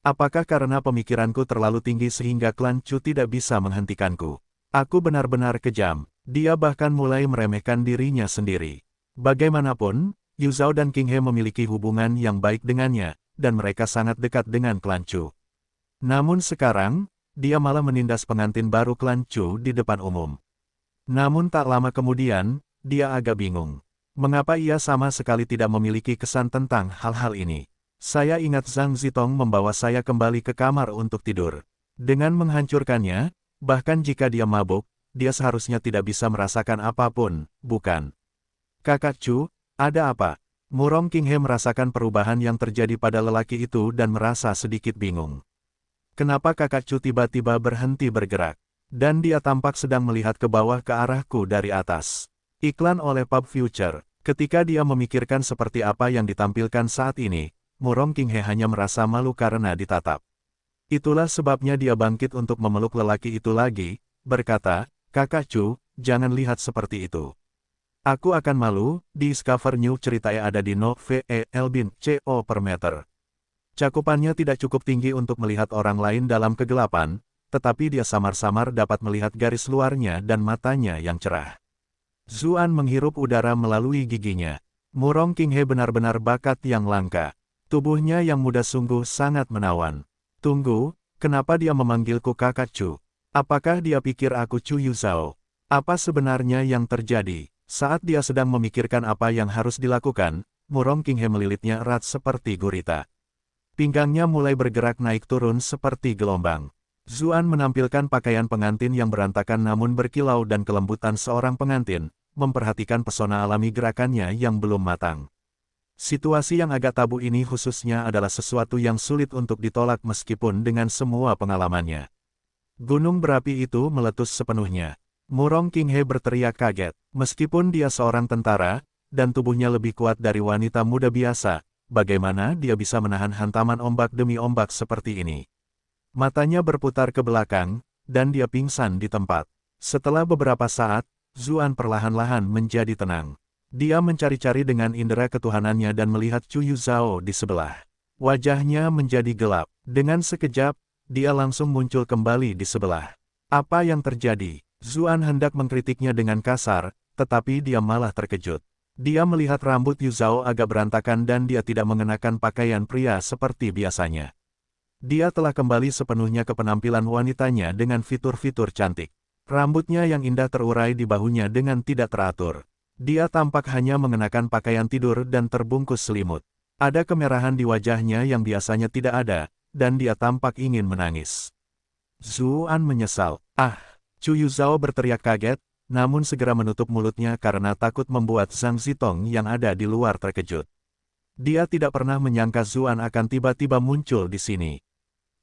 Apakah karena pemikiranku terlalu tinggi sehingga klan Chu tidak bisa menghentikanku? Aku benar-benar kejam. Dia bahkan mulai meremehkan dirinya sendiri. Bagaimanapun, Yu Zhao dan Qinghe memiliki hubungan yang baik dengannya, dan mereka sangat dekat dengan klan Chu. Namun sekarang, dia malah menindas pengantin baru klan Chu di depan umum. Namun tak lama kemudian, dia agak bingung. Mengapa ia sama sekali tidak memiliki kesan tentang hal-hal ini? Saya ingat Zhang Zitong membawa saya kembali ke kamar untuk tidur. Dengan menghancurkannya, bahkan jika dia mabuk, dia seharusnya tidak bisa merasakan apapun, bukan? Kakak Chu, ada apa? Murong Qinghe merasakan perubahan yang terjadi pada lelaki itu dan merasa sedikit bingung. Kenapa kakak Chu tiba-tiba berhenti bergerak? Dan dia tampak sedang melihat ke bawah ke arahku dari atas. Iklan oleh Pub Future. Ketika dia memikirkan seperti apa yang ditampilkan saat ini, Murong Qinghe hanya merasa malu karena ditatap. Itulah sebabnya dia bangkit untuk memeluk lelaki itu lagi, berkata, "Kakak Chu, jangan lihat seperti itu. Aku akan malu." Discover New ceritanya ada di Novel CO per meter. Cakupannya tidak cukup tinggi untuk melihat orang lain dalam kegelapan, tetapi dia samar-samar dapat melihat garis luarnya dan matanya yang cerah. Zuan menghirup udara melalui giginya. Murong Qinghe benar-benar bakat yang langka. Tubuhnya yang muda sungguh sangat menawan. Tunggu, kenapa dia memanggilku kakak Chu? Apakah dia pikir aku Chu Yu Zhao? Apa sebenarnya yang terjadi? Saat dia sedang memikirkan apa yang harus dilakukan, Murong Qinghe melilitnya erat seperti gurita. Pinggangnya mulai bergerak naik turun seperti gelombang. Zuan menampilkan pakaian pengantin yang berantakan namun berkilau dan kelembutan seorang pengantin, memperhatikan pesona alami gerakannya yang belum matang. Situasi yang agak tabu ini khususnya adalah sesuatu yang sulit untuk ditolak meskipun dengan semua pengalamannya. Gunung berapi itu meletus sepenuhnya. Murong Qinghe berteriak kaget. Meskipun dia seorang tentara, dan tubuhnya lebih kuat dari wanita muda biasa, bagaimana dia bisa menahan hantaman ombak demi ombak seperti ini? Matanya berputar ke belakang, dan dia pingsan di tempat. Setelah beberapa saat, Zuan perlahan-lahan menjadi tenang. Dia mencari-cari dengan indera ketuhanannya dan melihat Chu Yu Zhao di sebelah. Wajahnya menjadi gelap. Dengan sekejap, dia langsung muncul kembali di sebelah. Apa yang terjadi? Zuan hendak mengkritiknya dengan kasar, tetapi dia malah terkejut. Dia melihat rambut Yu Zhao agak berantakan dan dia tidak mengenakan pakaian pria seperti biasanya. Dia telah kembali sepenuhnya ke penampilan wanitanya dengan fitur-fitur cantik. Rambutnya yang indah terurai di bahunya dengan tidak teratur. Dia tampak hanya mengenakan pakaian tidur dan terbungkus selimut. Ada kemerahan di wajahnya yang biasanya tidak ada, dan dia tampak ingin menangis. Zuan menyesal. "Ah!" Chu Yu Zhao berteriak kaget, namun segera menutup mulutnya karena takut membuat Zhang Zitong yang ada di luar terkejut. Dia tidak pernah menyangka Zuan akan tiba-tiba muncul di sini.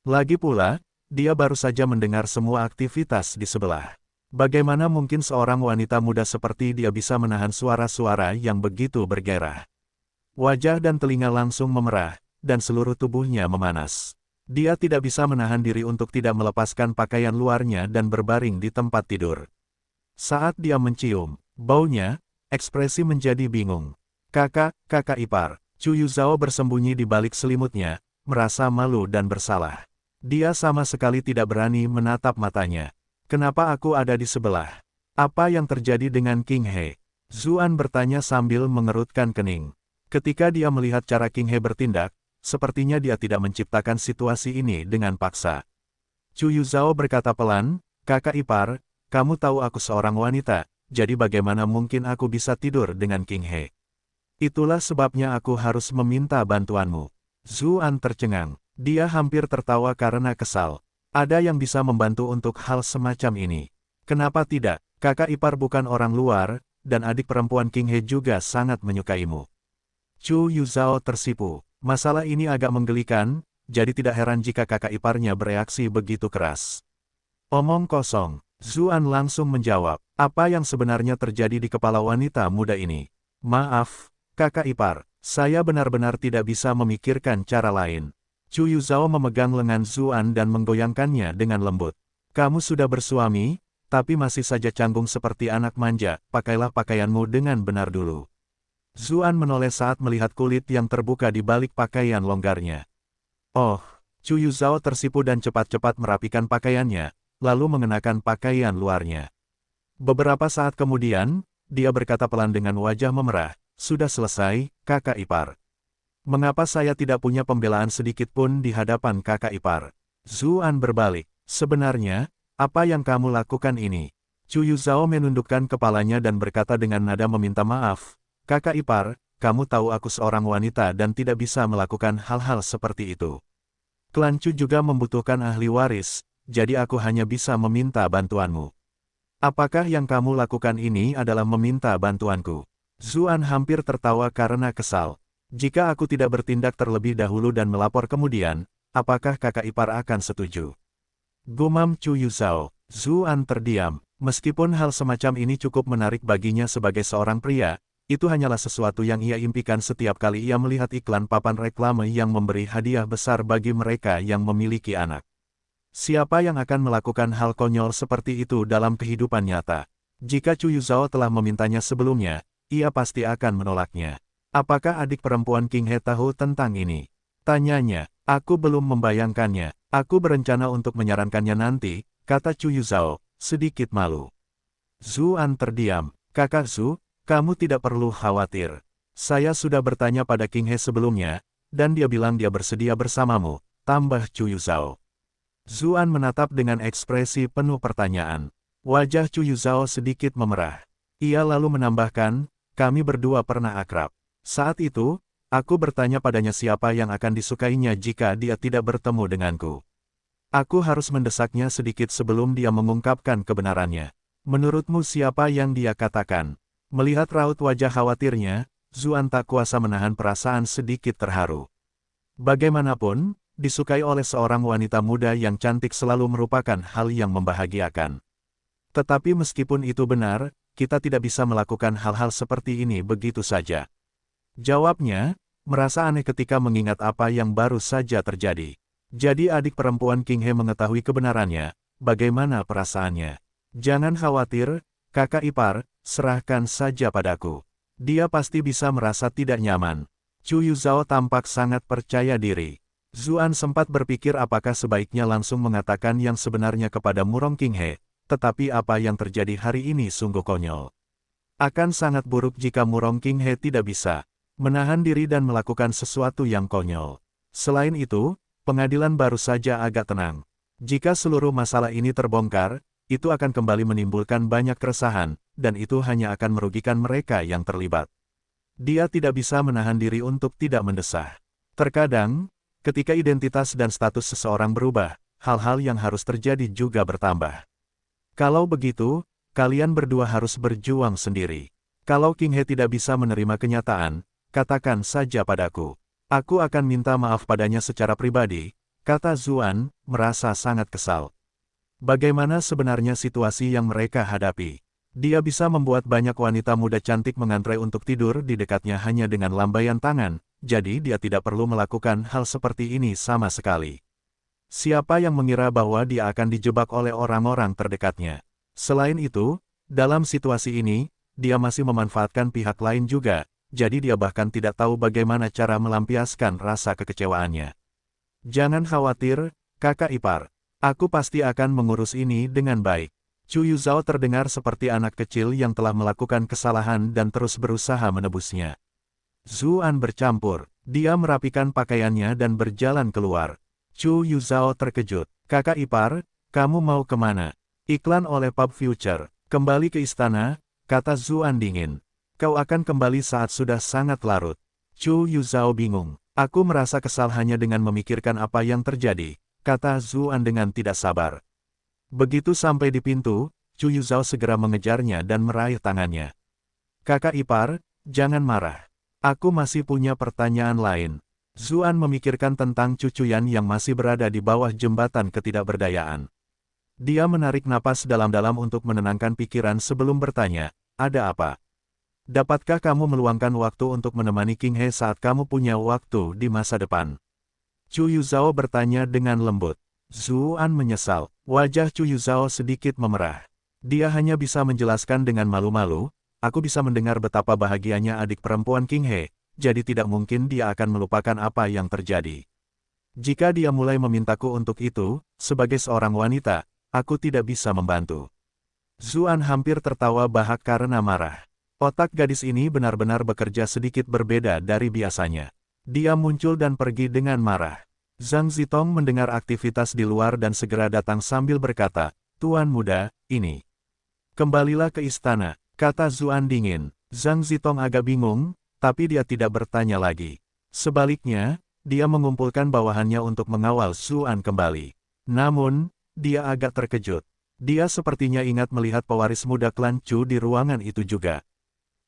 Lagi pula, dia baru saja mendengar semua aktivitas di sebelah. Bagaimana mungkin seorang wanita muda seperti dia bisa menahan suara-suara yang begitu bergairah? Wajah dan telinga langsung memerah, dan seluruh tubuhnya memanas. Dia tidak bisa menahan diri untuk tidak melepaskan pakaian luarnya dan berbaring di tempat tidur. Saat dia mencium baunya, ekspresi menjadi bingung. Kakak ipar. Chu Yuzhao bersembunyi di balik selimutnya, merasa malu dan bersalah. Dia sama sekali tidak berani menatap matanya. Kenapa aku ada di sebelah? Apa yang terjadi dengan King He? Zuan bertanya sambil mengerutkan kening. Ketika dia melihat cara King He bertindak, sepertinya dia tidak menciptakan situasi ini dengan paksa. Chu Yuzhao berkata pelan, kakak ipar, kamu tahu aku seorang wanita, jadi bagaimana mungkin aku bisa tidur dengan King He? Itulah sebabnya aku harus meminta bantuanmu. Zuan tercengang. Dia hampir tertawa karena kesal. Ada yang bisa membantu untuk hal semacam ini. Kenapa tidak? Kakak ipar bukan orang luar, dan adik perempuan King He juga sangat menyukaimu. Chu Yuzhao tersipu. Masalah ini agak menggelikan, jadi tidak heran jika kakak iparnya bereaksi begitu keras. Omong kosong. Zuan langsung menjawab. Apa yang sebenarnya terjadi di kepala wanita muda ini? Maaf, kakak ipar, saya benar-benar tidak bisa memikirkan cara lain. Chu Yuzhao memegang lengan Zuan dan menggoyangkannya dengan lembut. Kamu sudah bersuami, tapi masih saja canggung seperti anak manja, pakailah pakaianmu dengan benar dulu. Zuan menoleh saat melihat kulit yang terbuka di balik pakaian longgarnya. Oh, Chu Yuzhao tersipu dan cepat-cepat merapikan pakaiannya, lalu mengenakan pakaian luarnya. Beberapa saat kemudian, dia berkata pelan dengan wajah memerah, sudah selesai, kakak ipar. Mengapa saya tidak punya pembelaan sedikit pun di hadapan kakak ipar? Zuan berbalik. Sebenarnya, apa yang kamu lakukan ini? Chu Yuzhao menundukkan kepalanya dan berkata dengan nada meminta maaf. Kakak ipar, kamu tahu aku seorang wanita dan tidak bisa melakukan hal-hal seperti itu. Klan Chu juga membutuhkan ahli waris, jadi aku hanya bisa meminta bantuanmu. Apakah yang kamu lakukan ini adalah meminta bantuanku? Zuan hampir tertawa karena kesal. Jika aku tidak bertindak terlebih dahulu dan melapor kemudian, apakah kakak ipar akan setuju? Gumam Chu Yuzhao. Zuan terdiam. Meskipun hal semacam ini cukup menarik baginya sebagai seorang pria, itu hanyalah sesuatu yang ia impikan setiap kali ia melihat iklan papan reklame yang memberi hadiah besar bagi mereka yang memiliki anak. Siapa yang akan melakukan hal konyol seperti itu dalam kehidupan nyata? Jika Chu Yuzhao telah memintanya sebelumnya, ia pasti akan menolaknya. Apakah adik perempuan King He tahu tentang ini? Tanyanya. Aku belum membayangkannya. Aku berencana untuk menyarankannya nanti, kata Chu Yuzhao, sedikit malu. Zuan terdiam. Kakak Zu, kamu tidak perlu khawatir. Saya sudah bertanya pada King He sebelumnya, dan dia bilang dia bersedia bersamamu, tambah Chu Yuzhao. Zuan menatap dengan ekspresi penuh pertanyaan. Wajah Chu Yuzhao sedikit memerah. Ia lalu menambahkan, kami berdua pernah akrab. Saat itu, aku bertanya padanya siapa yang akan disukainya jika dia tidak bertemu denganku. Aku harus mendesaknya sedikit sebelum dia mengungkapkan kebenarannya. Menurutmu siapa yang dia katakan? Melihat raut wajah khawatirnya, Zuan tak kuasa menahan perasaan sedikit terharu. Bagaimanapun, disukai oleh seorang wanita muda yang cantik selalu merupakan hal yang membahagiakan. Tetapi meskipun itu benar, kita tidak bisa melakukan hal-hal seperti ini begitu saja. Jawabnya, merasa aneh ketika mengingat apa yang baru saja terjadi. Jadi adik perempuan King He mengetahui kebenarannya, bagaimana perasaannya. Jangan khawatir, kakak ipar, serahkan saja padaku. Dia pasti bisa merasa tidak nyaman. Chu Yuzhao tampak sangat percaya diri. Zuan sempat berpikir apakah sebaiknya langsung mengatakan yang sebenarnya kepada Murong King He, tetapi apa yang terjadi hari ini sungguh konyol. Akan sangat buruk jika Murong King He tidak bisa menahan diri dan melakukan sesuatu yang konyol. Selain itu, pengadilan baru saja agak tenang. Jika seluruh masalah ini terbongkar, itu akan kembali menimbulkan banyak keresahan, dan itu hanya akan merugikan mereka yang terlibat. Dia tidak bisa menahan diri untuk tidak mendesah. Terkadang, ketika identitas dan status seseorang berubah, hal-hal yang harus terjadi juga bertambah. Kalau begitu, kalian berdua harus berjuang sendiri. Kalau King He tidak bisa menerima kenyataan, katakan saja padaku. Aku akan minta maaf padanya secara pribadi, kata Zuan, merasa sangat kesal. Bagaimana sebenarnya situasi yang mereka hadapi? Dia bisa membuat banyak wanita muda cantik mengantre untuk tidur di dekatnya hanya dengan lambaian tangan, jadi dia tidak perlu melakukan hal seperti ini sama sekali. Siapa yang mengira bahwa dia akan dijebak oleh orang-orang terdekatnya? Selain itu, dalam situasi ini, dia masih memanfaatkan pihak lain juga, jadi dia bahkan tidak tahu bagaimana cara melampiaskan rasa kekecewaannya. Jangan khawatir, kakak ipar. Aku pasti akan mengurus ini dengan baik. Chu Yuzhao terdengar seperti anak kecil yang telah melakukan kesalahan dan terus berusaha menebusnya. Zuan bercampur. Dia merapikan pakaiannya dan berjalan keluar. Chu Yuzhao terkejut. Kakak ipar, kamu mau kemana? Iklan oleh Pub Future. Kembali ke istana, kata Zuan dingin. Kau akan kembali saat sudah sangat larut. Chu Yuzhao bingung. Aku merasa kesal hanya dengan memikirkan apa yang terjadi, kata Zuan dengan tidak sabar. Begitu sampai di pintu, Chu Yuzhao segera mengejarnya dan meraih tangannya. Kakak ipar, jangan marah. Aku masih punya pertanyaan lain. Zuan memikirkan tentang cucuyan yang masih berada di bawah jembatan ketidakberdayaan. Dia menarik napas dalam-dalam untuk menenangkan pikiran sebelum bertanya, ada apa? Dapatkah kamu meluangkan waktu untuk menemani King He saat kamu punya waktu di masa depan? Chu Yuzhao bertanya dengan lembut. Zuan menyesal. Wajah Chu Yuzhao sedikit memerah. Dia hanya bisa menjelaskan dengan malu-malu, aku bisa mendengar betapa bahagianya adik perempuan King He, jadi tidak mungkin dia akan melupakan apa yang terjadi. Jika dia mulai memintaku untuk itu, sebagai seorang wanita, aku tidak bisa membantu. Zuan hampir tertawa bahak karena marah. Otak gadis ini benar-benar bekerja sedikit berbeda dari biasanya. Dia muncul dan pergi dengan marah. Zhang Zitong mendengar aktivitas di luar dan segera datang sambil berkata, Tuan muda, ini. Kembalilah ke istana, kata Zuan dingin. Zhang Zitong agak bingung, tapi dia tidak bertanya lagi. Sebaliknya, dia mengumpulkan bawahannya untuk mengawal Zuan kembali. Namun, dia agak terkejut. Dia sepertinya ingat melihat pewaris muda klan Chu di ruangan itu juga.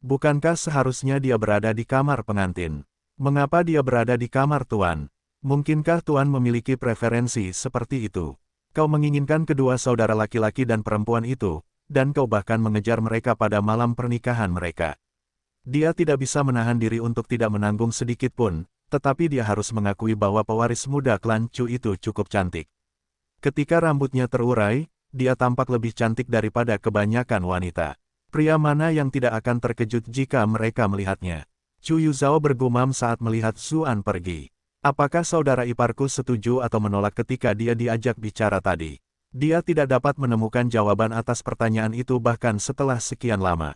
Bukankah seharusnya dia berada di kamar pengantin? Mengapa dia berada di kamar Tuan? Mungkinkah Tuan memiliki preferensi seperti itu? Kau menginginkan kedua saudara laki-laki dan perempuan itu, dan kau bahkan mengejar mereka pada malam pernikahan mereka. Dia tidak bisa menahan diri untuk tidak menanggung sedikit pun, tetapi dia harus mengakui bahwa pewaris muda klan Chu itu cukup cantik. Ketika rambutnya terurai, dia tampak lebih cantik daripada kebanyakan wanita. Pria mana yang tidak akan terkejut jika mereka melihatnya? Chu Yuzhao bergumam saat melihat Zuan pergi. Apakah saudara iparku setuju atau menolak ketika dia diajak bicara tadi? Dia tidak dapat menemukan jawaban atas pertanyaan itu bahkan setelah sekian lama.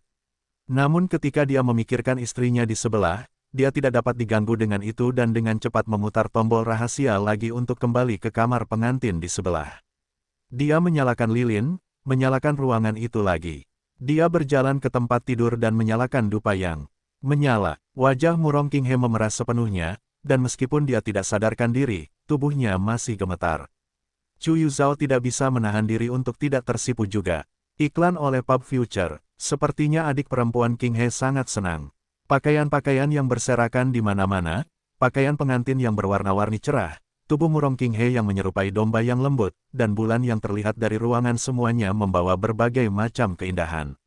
Namun ketika dia memikirkan istrinya di sebelah, dia tidak dapat diganggu dengan itu dan dengan cepat memutar tombol rahasia lagi untuk kembali ke kamar pengantin di sebelah. Dia menyalakan lilin, menyalakan ruangan itu lagi. Dia berjalan ke tempat tidur dan menyalakan dupa yang menyala. Wajah murong King He memeras sepenuhnya, dan meskipun dia tidak sadarkan diri, tubuhnya masih gemetar. Chu Yuzhao tidak bisa menahan diri untuk tidak tersipu juga. Iklan oleh Pub Future. Sepertinya adik perempuan King He sangat senang. Pakaian-pakaian yang berserakan di mana-mana, pakaian pengantin yang berwarna-warni cerah, tubuh murong King He yang menyerupai domba yang lembut, dan bulan yang terlihat dari ruangan semuanya membawa berbagai macam keindahan.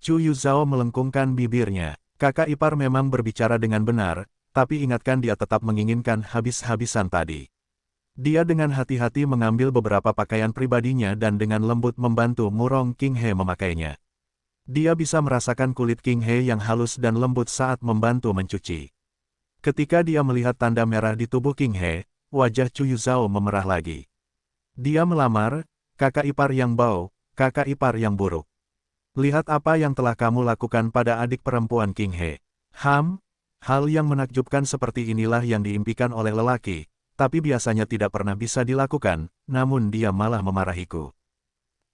Chu Yuzhao melengkungkan bibirnya. Kakak ipar memang berbicara dengan benar, tapi ingatkan dia tetap menginginkan habis-habisan tadi. Dia dengan hati-hati mengambil beberapa pakaian pribadinya dan dengan lembut membantu murong King He memakainya. Dia bisa merasakan kulit King He yang halus dan lembut saat membantu mencuci. Ketika dia melihat tanda merah di tubuh King He, wajah Chu Yuzhao memerah lagi. Dia melamar, kakak ipar yang bau, kakak ipar yang buruk. Lihat apa yang telah kamu lakukan pada adik perempuan King He. Hal yang menakjubkan seperti inilah yang diimpikan oleh lelaki, tapi biasanya tidak pernah bisa dilakukan, namun dia malah memarahiku.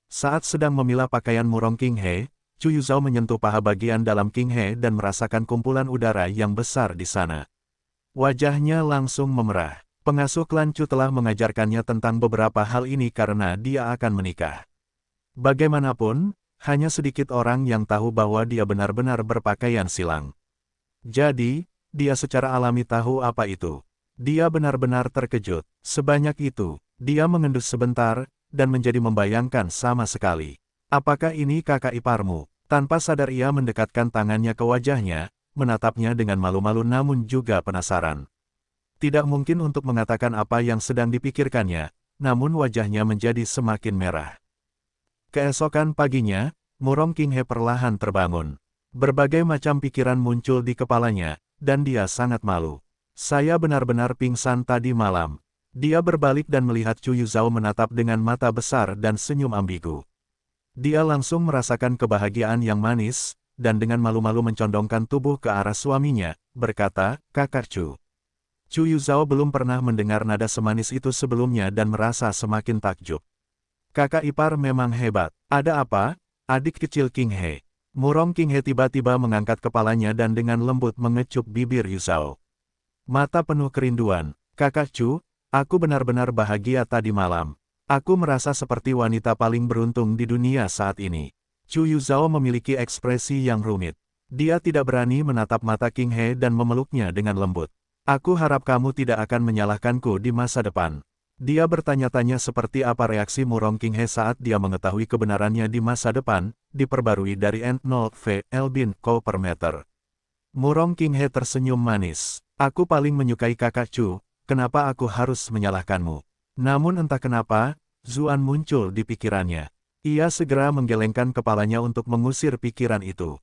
Saat sedang memilah pakaian murong King He, Chu Yuzhao menyentuh paha bagian dalam King He dan merasakan kumpulan udara yang besar di sana. Wajahnya langsung memerah. Pengasuh klan Chu telah mengajarkannya tentang beberapa hal ini karena dia akan menikah. Bagaimanapun, hanya sedikit orang yang tahu bahwa dia benar-benar berpakaian silang. Jadi, dia secara alami tahu apa itu. Dia benar-benar terkejut. Sebanyak itu, dia mengendus sebentar, dan menjadi membayangkan sama sekali. Apakah ini kakak iparmu? Tanpa sadar ia mendekatkan tangannya ke wajahnya, menatapnya dengan malu-malu namun juga penasaran. Tidak mungkin untuk mengatakan apa yang sedang dipikirkannya, namun wajahnya menjadi semakin merah. Keesokan paginya, Murong Qinghe perlahan terbangun. Berbagai macam pikiran muncul di kepalanya, dan dia sangat malu. Saya benar-benar pingsan tadi malam. Dia berbalik dan melihat Chu Yuzhao menatap dengan mata besar dan senyum ambigu. Dia langsung merasakan kebahagiaan yang manis, dan dengan malu-malu mencondongkan tubuh ke arah suaminya, berkata, "Kakak Chu." Chu Yuzhao belum pernah mendengar nada semanis itu sebelumnya dan merasa semakin takjub. Kakak ipar memang hebat. Ada apa, adik kecil Qinghe? Murong Qinghe tiba-tiba mengangkat kepalanya dan dengan lembut mengecup bibir Yuzhao. Mata penuh kerinduan. Kakak Chu, aku benar-benar bahagia tadi malam. Aku merasa seperti wanita paling beruntung di dunia saat ini. Chu Yuzhao memiliki ekspresi yang rumit. Dia tidak berani menatap mata Qinghe dan memeluknya dengan lembut. Aku harap kamu tidak akan menyalahkanku di masa depan. Dia bertanya-tanya seperti apa reaksi Murong Qinghe saat dia mengetahui kebenarannya di masa depan, diperbarui dari N0V Elbin Kou per meter. Murong Qinghe tersenyum manis. Aku paling menyukai kakak Chu, kenapa aku harus menyalahkanmu? Namun entah kenapa, Zuan muncul di pikirannya. Ia segera menggelengkan kepalanya untuk mengusir pikiran itu.